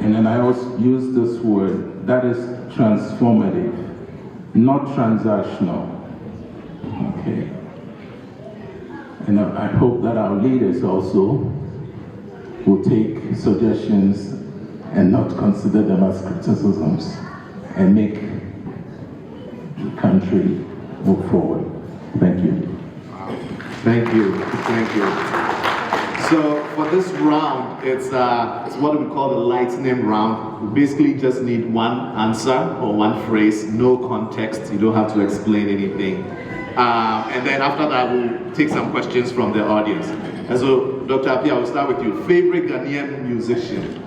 and then I also use this word, that is transformative, not transactional, okay? And I hope that our leaders also will take suggestions and not consider them as criticisms and make the country move forward. Thank you. Thank you. Thank you. So for this round, it's what we call the lightning round. We basically just need one answer or one phrase, no context. You don't have to explain anything. And then after that, we'll take some questions from the audience. And so, Dr. Appiah, I will start with you. Favorite Ghanaian musician?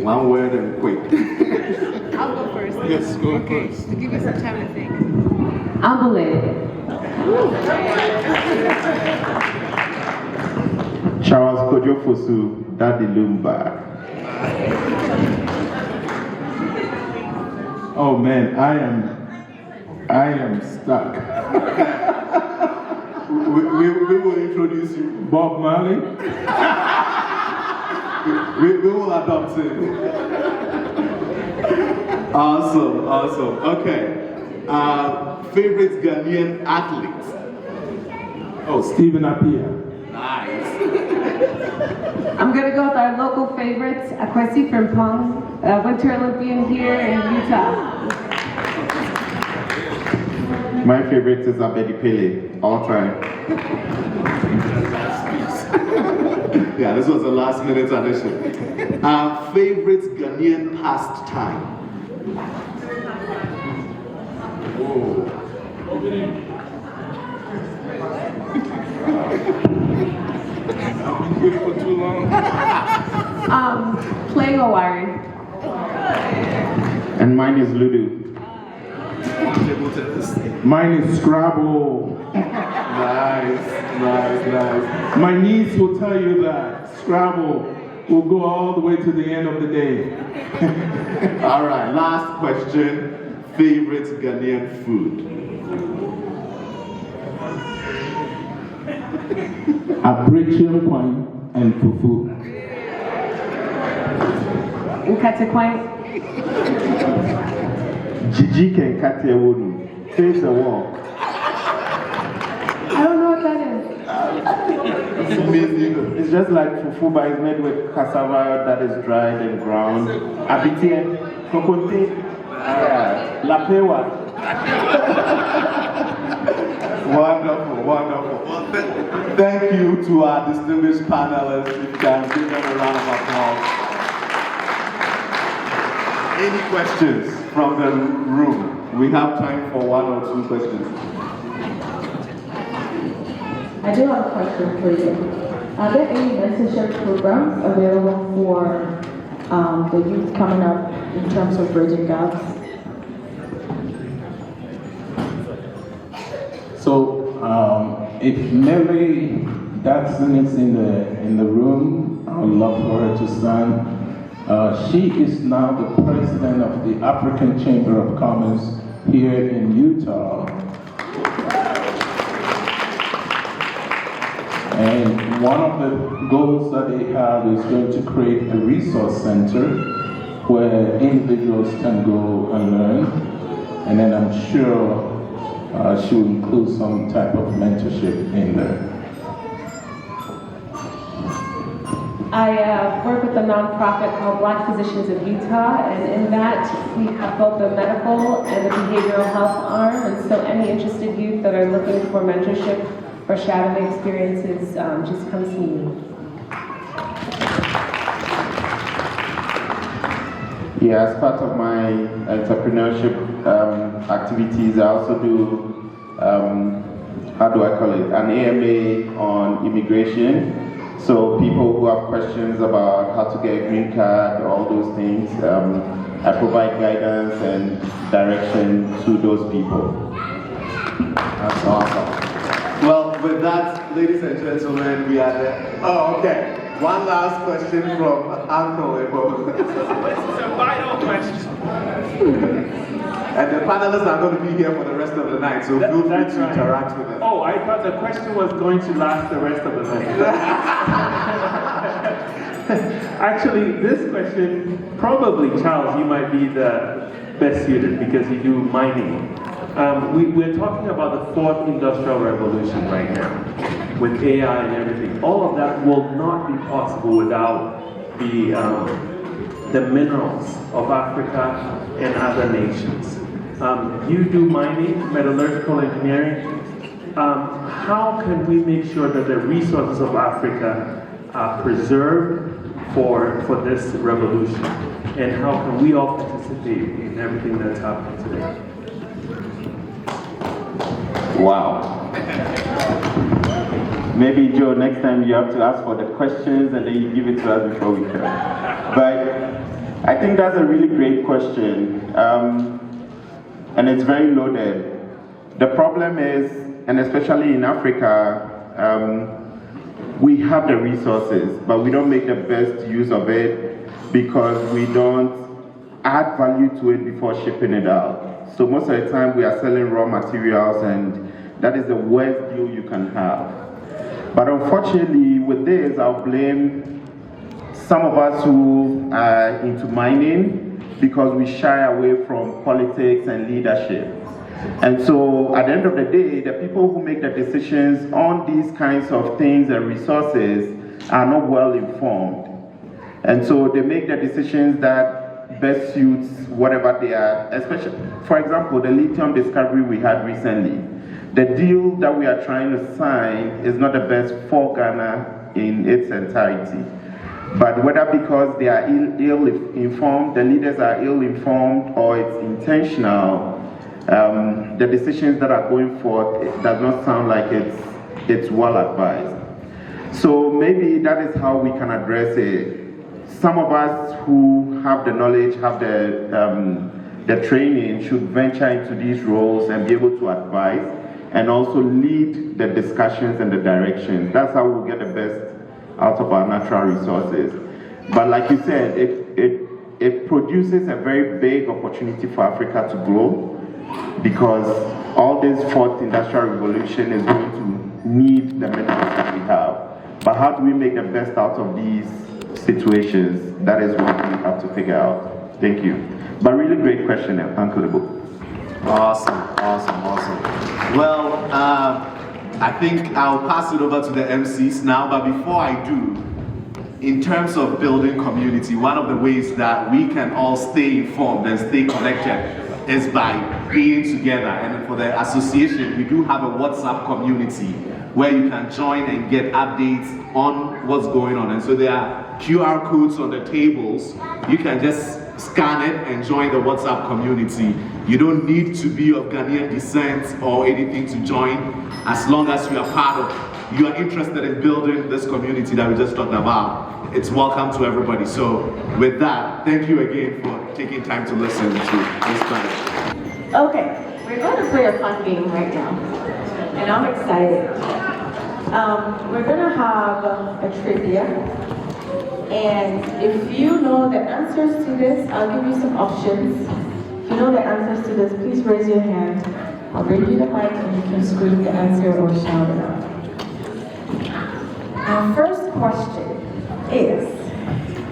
One word and quick. I'll go first. Yes, go first. To give you some time to think. Ambulance. Charles Kojo Fosu, Daddy Lumba. Oh man, I am stuck. we will introduce you. Bob Marley? we will adopt him. Awesome. Okay. Favorite Ghanaian athlete? Oh, Stephen Appiah. Nice. I'm gonna go with our local favorites, Akwesi Frimpong, Winter Olympian here in Utah. My favorite is Abedi Pele, all time. Yeah, this was a last minute addition. Favorite Ghanaian pastime? Whoa. I've been good for too long. Playing Owari. And mine is Ludo. Mine is Scrabble. Nice. My niece will tell you that Scrabble will go all the way to the end of the day. All right, last question. Favorite Ghanaian food? Abrichium wine and fufu. Nkatikwai. Gigi Kenkate Wonu. Face the wall. I don't know what that is. It's just like fufu, but it's made with cassava that is dried and ground. Abitien, kokonte, lapewa. Wonderful. Well, thank you to our distinguished panelists. You can give them a round of applause. Any questions from the room? We have time for one or two questions. I do have a question for you. Are there any mentorship programs available for the youth coming up in terms of bridging gaps? So, if Mary Datsun is in the room, I would love for her to stand. She is now the president of the African Chamber of Commerce here in Utah. And one of the goals that they have is going to create a resource center where individuals can go and learn. And then I'm sure she will include some type of mentorship in there. I work with a nonprofit called Black Physicians of Utah, and in that we have both the medical and the behavioral health arm, and so any interested youth that are looking for mentorship or shadowing experiences, just come see me. Yeah, as part of my entrepreneurship activities, I also do, how do I call it, an AMA on immigration. So people who have questions about how to get a green card, all those things, I provide guidance and direction to those people. That's awesome. Well, with that, ladies and gentlemen, we are there. Oh, okay. One last question from Uncle Ebo. This is a vital question. And the panelists are going to be here for the rest of the night, so feel free to interact with them. Oh, I thought the question was going to last the rest of the night. Actually, this question, probably, Charles, you might be the best suited because you do mining. We're talking about the fourth industrial revolution right now, with AI and everything. All of that will not be possible without the minerals of Africa and other nations. You do mining, metallurgical engineering. How can we make sure that the resources of Africa are preserved for this revolution? And how can we all participate in everything that's happening today? Wow. Maybe, Joe, next time you have to ask for the questions and then you give it to us before we come. But I think that's a really great question. And it's very loaded. The problem is, and especially in Africa, we have the resources, but we don't make the best use of it because we don't add value to it before shipping it out. So most of the time we are selling raw materials, and that is the worst deal you can have. But unfortunately with this, I'll blame some of us who are into mining because we shy away from politics and leadership. And so at the end of the day, the people who make the decisions on these kinds of things and resources are not well informed. And so they make the decisions that best suits whatever they are, especially, for example, the lithium discovery we had recently. The deal that we are trying to sign is not the best for Ghana in its entirety. But whether because they are ill-informed, the leaders are ill-informed, or it's intentional, the decisions that are going forth, it does not sound like it's well advised. So maybe that is how we can address it. Some of us who have the knowledge, have the training, should venture into these roles and be able to advise and also lead the discussions and the direction. That's how we'll get the best out of our natural resources. But like you said, it produces a very big opportunity for Africa to grow, because all this fourth industrial revolution is going to need the minerals that we have. But how do we make the best out of these situations? That is what we have to figure out. Thank you. But really great question, Uncle Ebo. Awesome, awesome, awesome. Well, I think I'll pass it over to the MCs now, but before I do, in terms of building community, one of the ways that we can all stay informed and stay connected is by being together. And for the association, we do have a WhatsApp community where you can join and get updates on what's going on. And so there are QR codes on the tables. You can just scan it and join the WhatsApp community. You don't need to be of Ghanaian descent or anything to join, as long as you are part of, you are interested in building this community that we just talked about. It's welcome to everybody. So with that, thank you again for taking time to listen to this panel. Okay, we're going to play a fun game right now, and I'm excited. We're going to have a trivia, and if you know the answers to this, I'll give you some options. If you know the answers to this, please raise your hand. I'll bring you the mic and you can scream the answer or shout it out. Our first question is,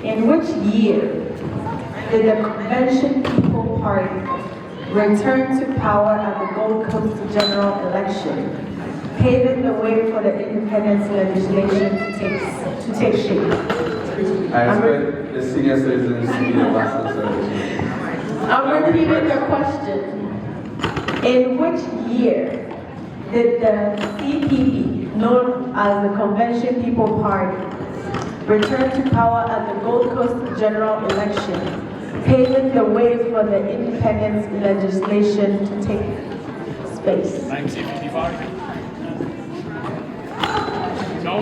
in which year did the Convention People Party return to power at the Gold Coast general election, paving the way for the independence legislation to take shape? I expect the senior citizens to be the last answer. I'm repeating the question. In which year did the CPP, known as the Convention People Party, return to power at the Gold Coast general election, paving the way for the independence legislation to take space? 1955. No.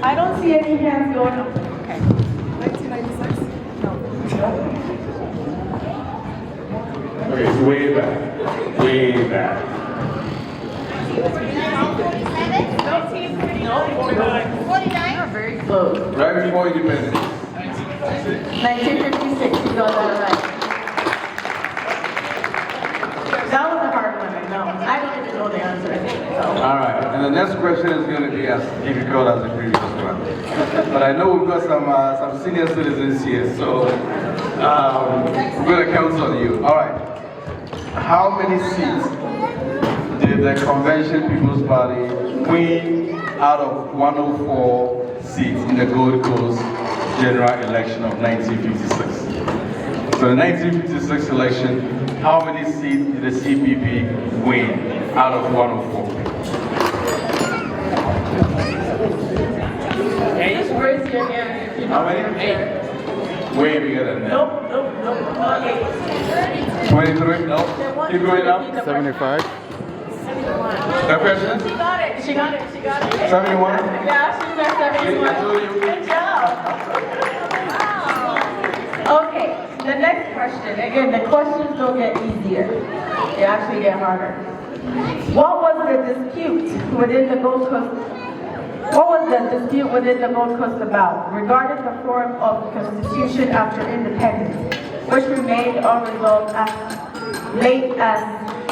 I don't see any hands going up. Okay. 1996? No. Okay, it's way back. Way back. No, 49. 49? You're very close. Right before independence. 1956, you got that right. That was a hard one, I know. I don't even know the answer. So. All right, and the next question is going to be as difficult as the previous one. But I know we've got some senior citizens here, so we're going to count on you. All right. How many seats did the Convention People's Party win out of 104 seats in the Gold Coast general election of 1956? So the 1956 election, how many seats did the CPP win out of 104? Just raise your hand. How many? 8. Way bigger than that. Nope. 23? Nope. Keep going up. 75. No question? She got it. 71? Yeah, she said 71. Good job. Okay, the next question. Again, the questions don't get easier. They actually get harder. What was the dispute within the Gold Coast? What was the dispute within the Gold Coast about regarding the form of constitution after independence, which remained unresolved as late as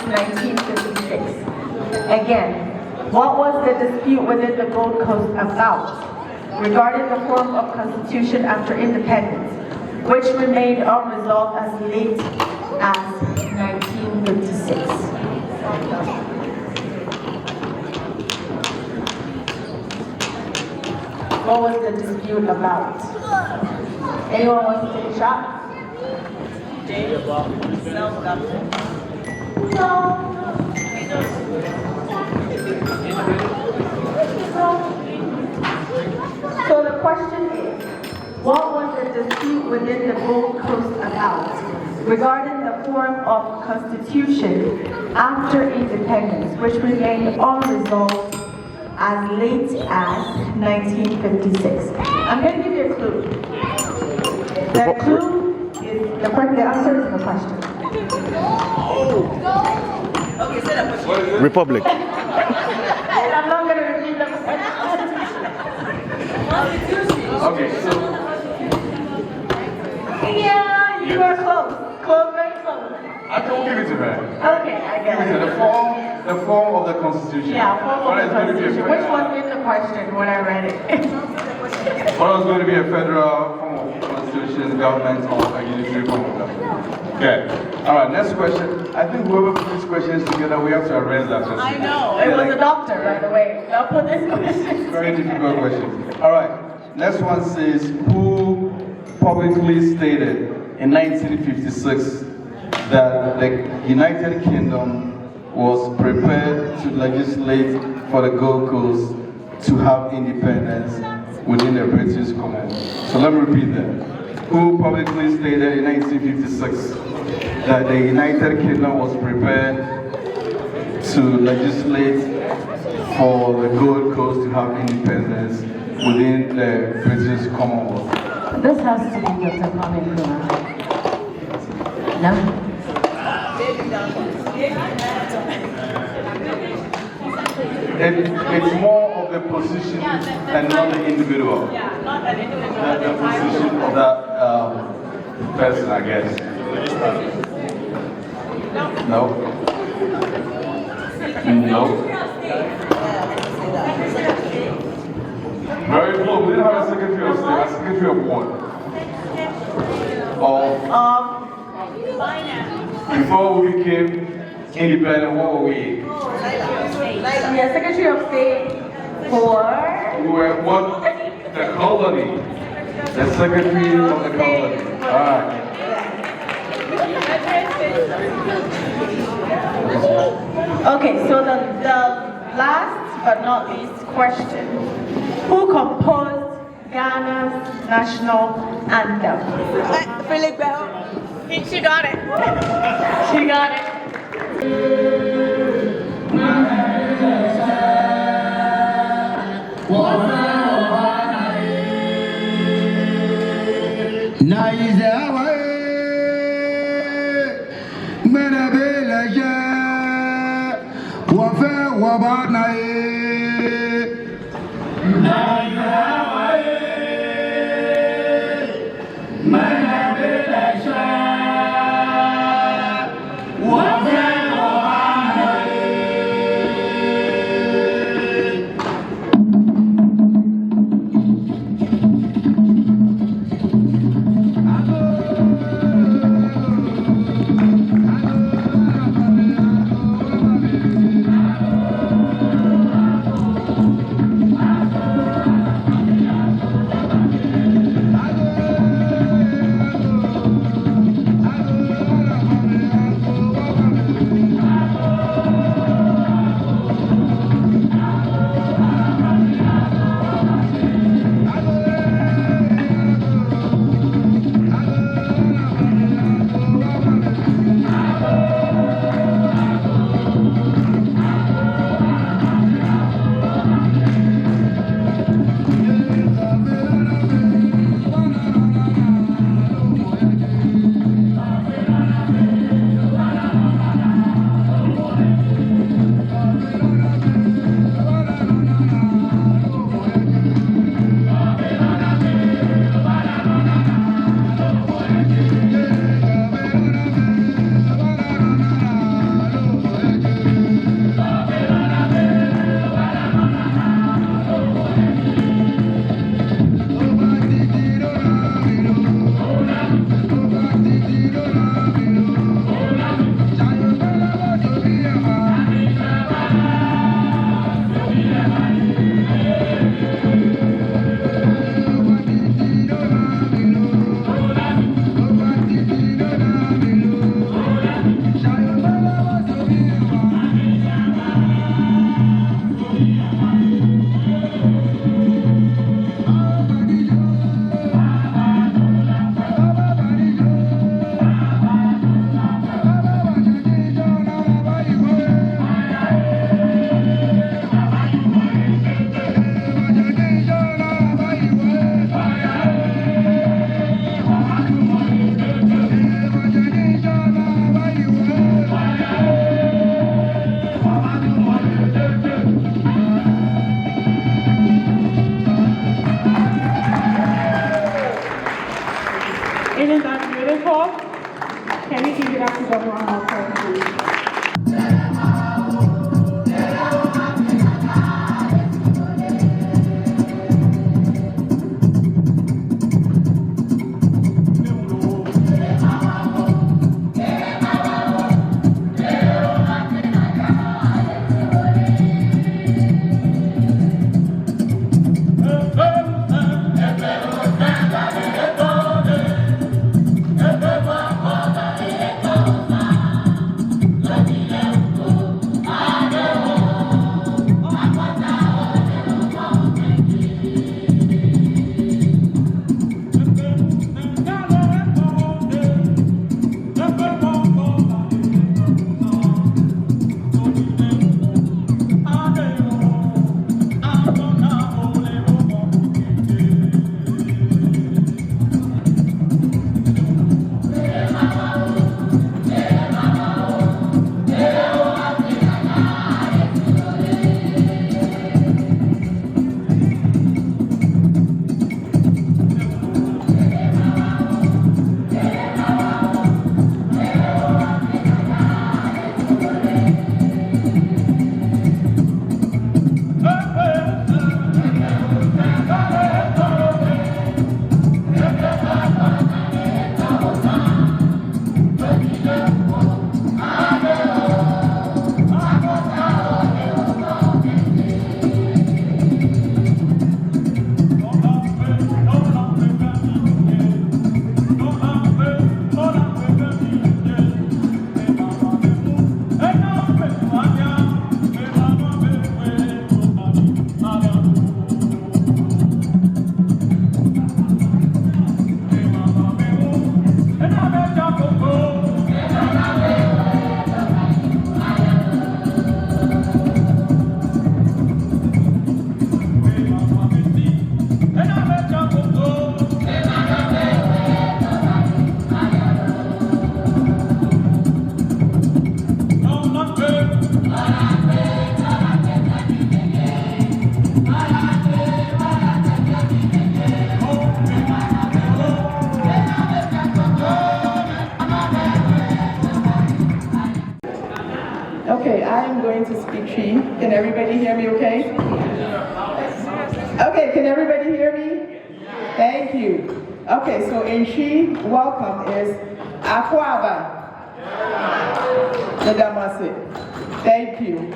1956? Again, what was the dispute within the Gold Coast about regarding the form of constitution after independence, which remained unresolved as late as 1956? What was the dispute about? Anyone wants to take a shot? Dave? No. So the question is, what was the dispute within the Gold Coast about regarding the form of constitution after independence, which remained unresolved as late as 1956? I'm going to give you a clue. The clue is the answer is in the question. Okay, say that question. Republic. I'm not going to repeat the question. Okay, so. Yeah, you are close. Close, very close. I don't give it to her. Okay, I get it. The form of the Constitution. Yeah, form of the Constitution. Which was in the question when I read it? What was going to be a federal form of constitution, government, or a unitary form of government? Okay. All right, next question. I think whoever put these questions together, we have to arrange that question. I know. It was a doctor, by the way. I'll put this question. Very difficult question. All right. Next one says, who publicly stated in 1956 that the United Kingdom was prepared to legislate for the Gold Coast to have independence within the British Commonwealth? So let me repeat that. Who publicly stated in 1956 that the United Kingdom was prepared to legislate for the Gold Coast to have independence within the British Commonwealth? This has to be Dr. Kwame Nkrumah. No? It's more of of the position and not the individual. Yeah, not an individual. The position of that person, I guess. No. No. Very close. We didn't have a secretary of state, a secretary of what? Before we became independent, what were we? We are Secretary of State for... We were what? The colony. The secretary of the colony. Alright. Okay, so the last but not least question. Who composed Ghana's national anthem? Philip Bell. She got it. She got it. speak Chi. Can everybody hear me okay? Okay, can everybody hear me? Thank you. Okay, so in Chi, welcome is Akwaba. Nedamase. Thank you.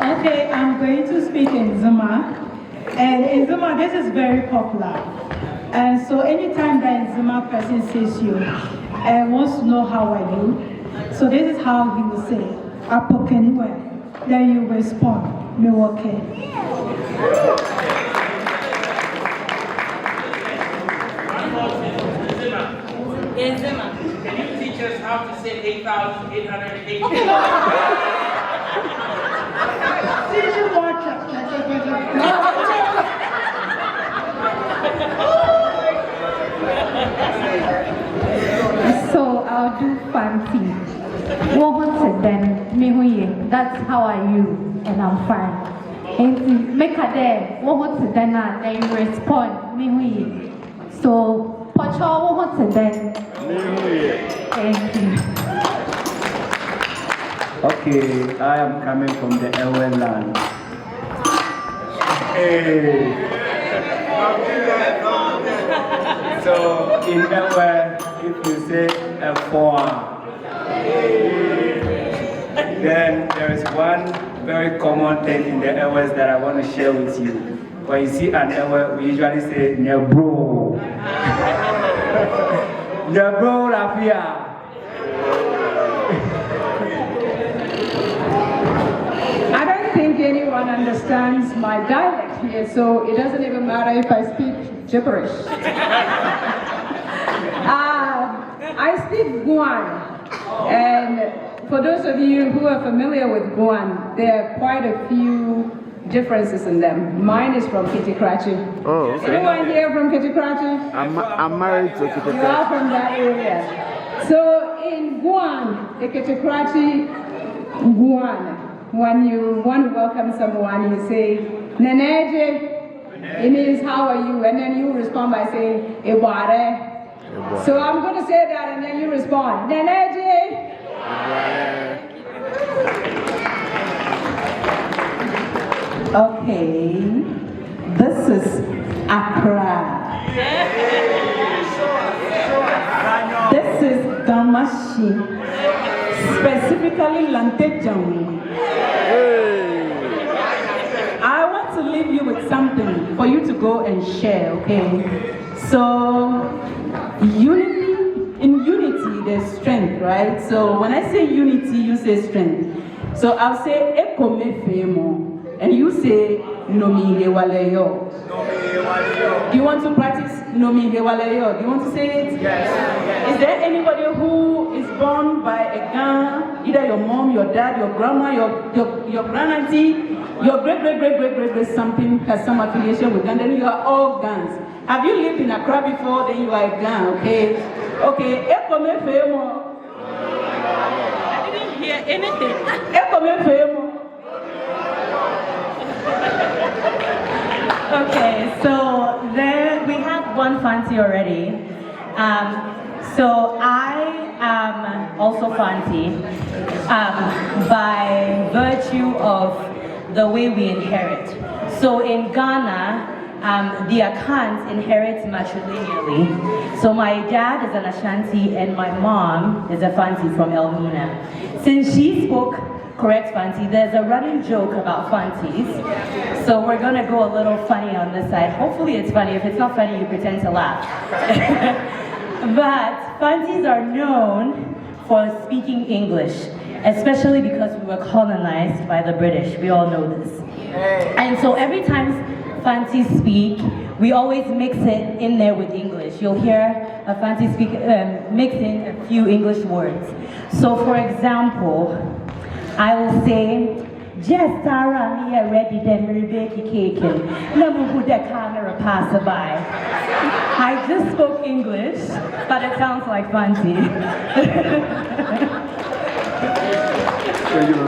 Okay, I'm going to speak in Zuma. And in Zuma, this is very popular. And so anytime that in Zuma person sees you and wants to know how are you, so this is how he will say, Apokeniwe. Then you respond, Miwoke. In Zima, can you teach us how to say 8,880? Did you watch it? So I'll do fancy. That's how are you? And I'm fine. And make a day. Then you respond. So Pacho, thank you. Okay, I am coming from the Ewe land. Hey. So in Ewe, if you say F4, then there is one very common thing in the Ewes that I want to share with you. When you see an Ewe, we usually say Nebro. Nebro Rafia. I don't think anyone understands my dialect here, so it doesn't even matter if I speak gibberish. I speak Guan, and for those of you who are familiar with Guan, there are quite a few differences in them. Mine is from Kitikrachi. Oh, okay. Anyone here from Kitikrachi? I'm married to Kitikrachi. You are from that area. So in Guan, the Kitikrachi Guan, when you want to welcome someone, you say, Neneje. It means, how are you? And then you respond by saying, Ebare. So I'm going to say that, and then you respond, Neneje. Okay, this is Accra. This is Gamashi, specifically Lantejawi. I want to leave you with something for you to go and share, okay? So, in unity, there's strength, right? So when I say unity, you say strength. So I'll say Ekome Femo, and you say Nomi Hewaleyo. Do you want to practice Nomi Hewaleyo? Do you want to say it? Yes. Is there anybody who is born by a Gan, either your mom, your dad, your grandma, your grandaunt, your great something has some affiliation with Gan, then you are all Gans. Have you lived in Accra before? Then you are a Gan, okay? Okay, Ekome Femo. I didn't hear anything. Ekome Femo. Okay, so there we have one fancy already. So I am also fancy by virtue of the way we inherit. So in Ghana, the Akans inherit matrilineally. So my dad is an Ashanti and my mom is a fancy from Elmina. Since she spoke correct fancy, there's a running joke about fancies. So we're gonna go a little funny on this side. Hopefully it's funny. If it's not funny, you pretend to laugh. But fancies are known for speaking English, especially because we were colonized by the British. We all know this. And so every time fancies speak, we always mix it in there with English. You'll hear a fancy speak mix in a few English words. So for example, I will say, just Sarah, me ready them Rebecca cake and who the camera passerby. I just spoke English, but it sounds like fancy. Thank you.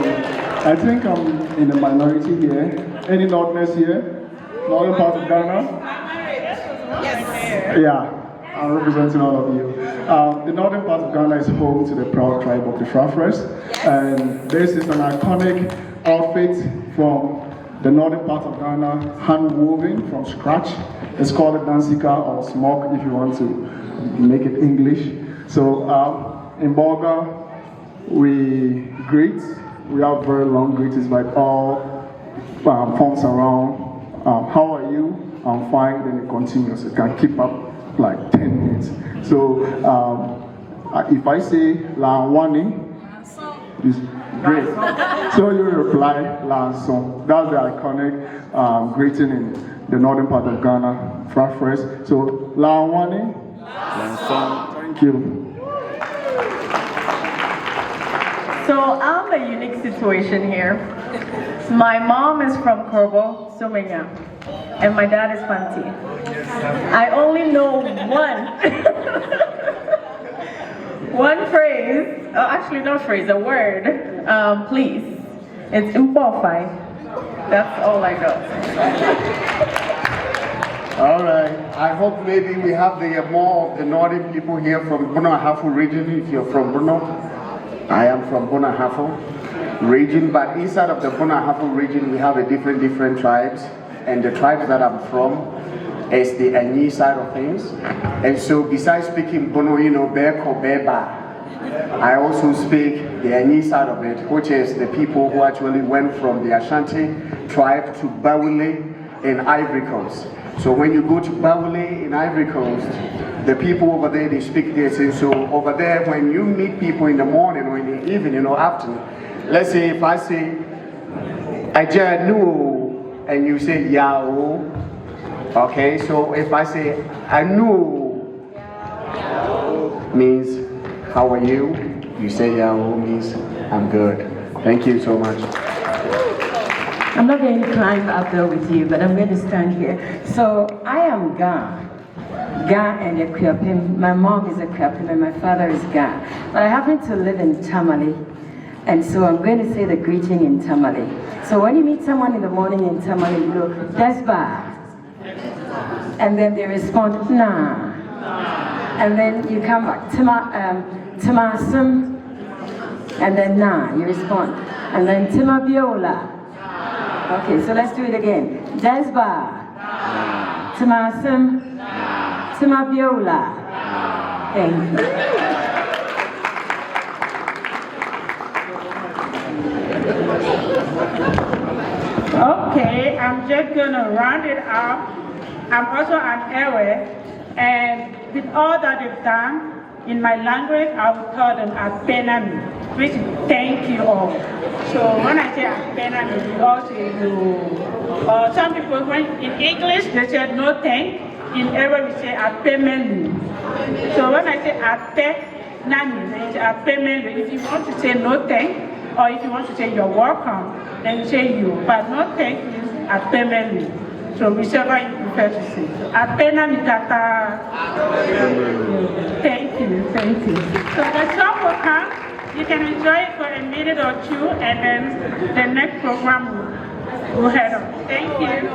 I think I'm in the minority here. Any Northerners here? Northern part of Ghana? Yes. Yeah. I'm representing all of you. The northern part of Ghana is home to the proud tribe of the Frafres, and this is an iconic outfit from the northern part of Ghana, hand woven from scratch. It's called a dansika or smock if you want to make it English. So in Bolga, we greet. We have very long greetings, but all forms around. How are you? I'm fine. Then it continues. It can keep up like 10 minutes. So if I say Lanwani, it's great. So you reply Lanson. That's the iconic greeting in the northern part of Ghana, Frafres. So Lanwani, Lanson. Thank you. So I'm a unique situation here. My mom is from Korbo, Sumenya, and my dad is Fanti. I only know one phrase, actually not phrase, a word, please. It's Mbofai. That's all I know. All right. I hope maybe we have more of the northern people here from Bunahafo region. If you're from Bruno, I am from Bunahafo region, but inside of the Bunahafo region, we have different tribes, and the tribes that I'm from is the Anyi side of things. And so besides speaking Bono, Beko, Beba, I also speak the Anyi side of it, which is the people who actually went from the Ashanti tribe to Bawule in Ivory Coast. So when you go to Bawule in Ivory Coast, the people over there, they speak this. And so over there, when you meet people in the morning or in the evening or afternoon, let's say if I say, Ajanu, and you say Yao, okay, so if I say Anu, means how are you? You say Yao means I'm good. Thank you so much. I'm not going to climb up there with you, but I'm going to stand here. So I am Ga and a Kwiapim. My mom is a Kwiapim and my father is Ga. But I happen to live in Tamale. And so I'm going to say the greeting in Tamale. So when you meet someone in the morning in Tamale, you go, Desba. And then they respond, Nah. And then you come back, Timasum. And then Nah, you respond. And then Timabiola. Okay, so let's do it again. Desba. Timasum. Timabiola. Thank you. Okay, I'm just gonna round it up. I'm also an Ewe, and with all that you've done, in my language, I would call them Apenami, which is thank you all. So when I say Apenami, we all say you. Some people, when in English, they say no thank. In Ewe, we say Apemelu. So when I say Apenami, they say Apemelu. If you want to say no thank, or if you want to say you're welcome, then you say you. But no thank is Apemelu. So whichever you prefer to say. Apenami Tata. Thank you, thank you. So the song will come. You can enjoy it for a minute or two, and then the next program will head on. Thank you.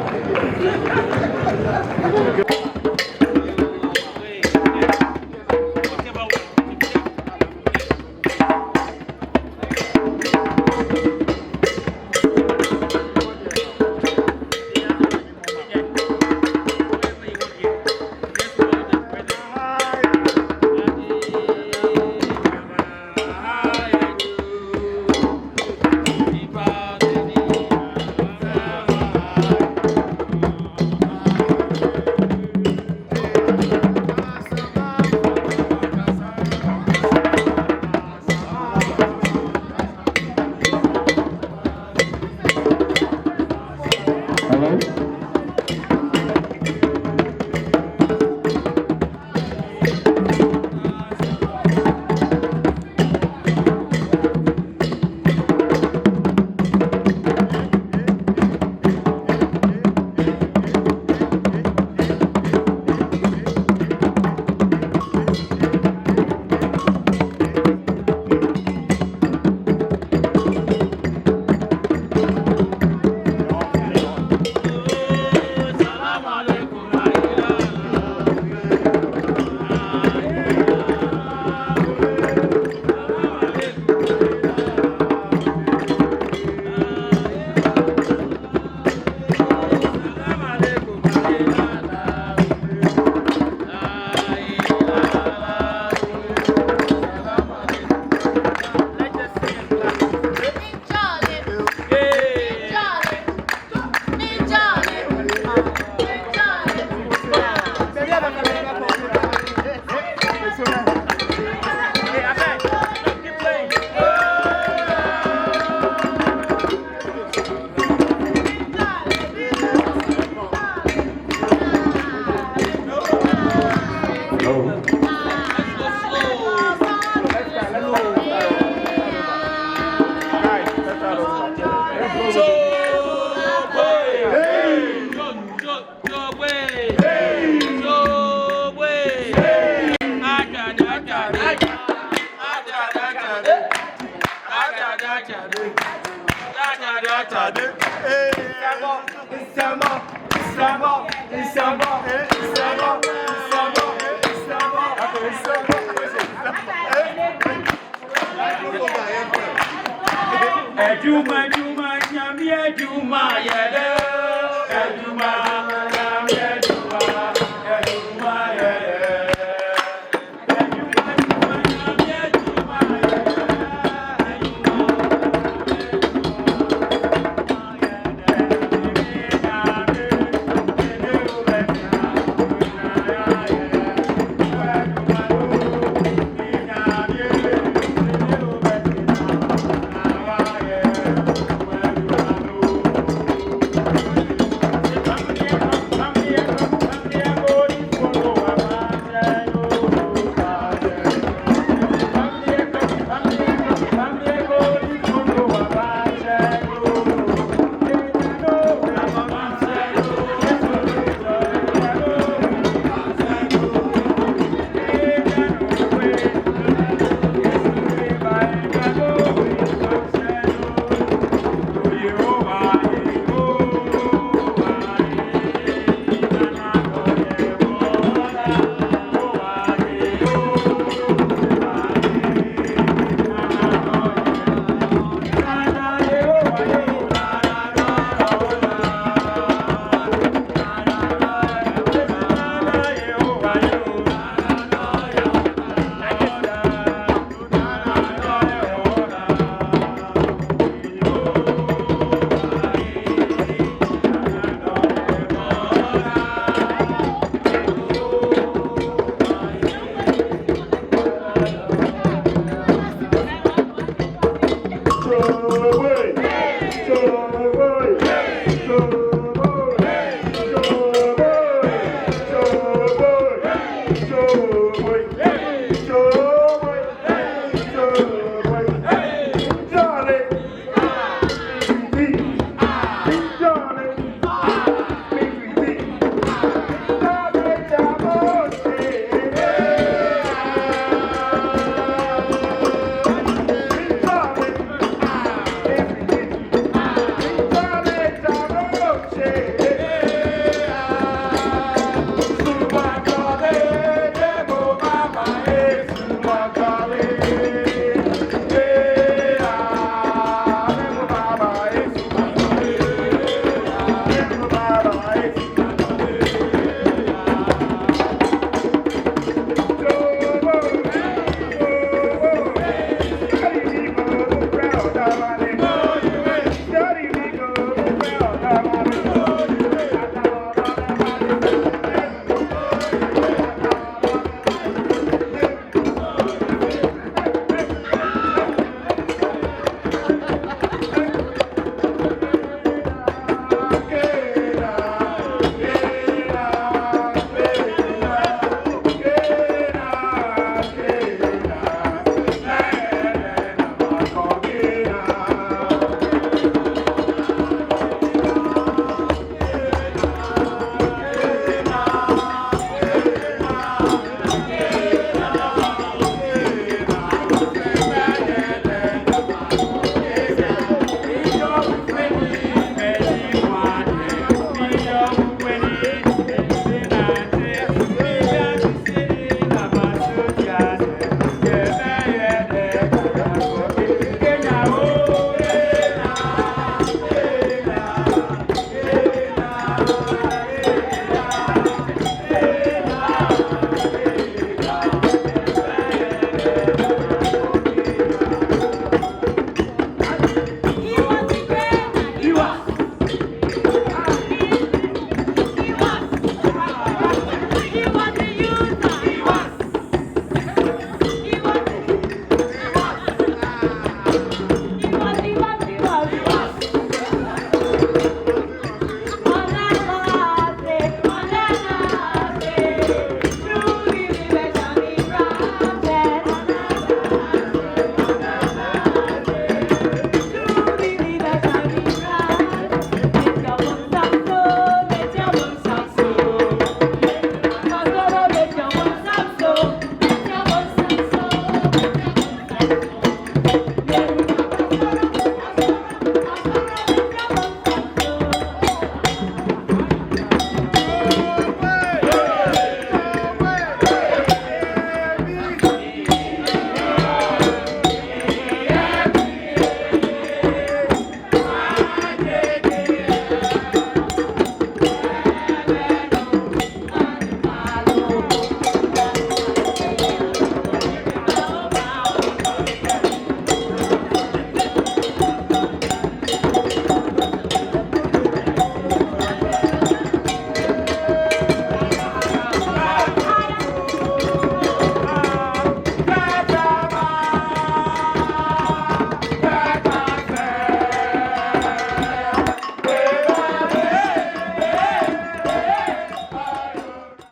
Joe.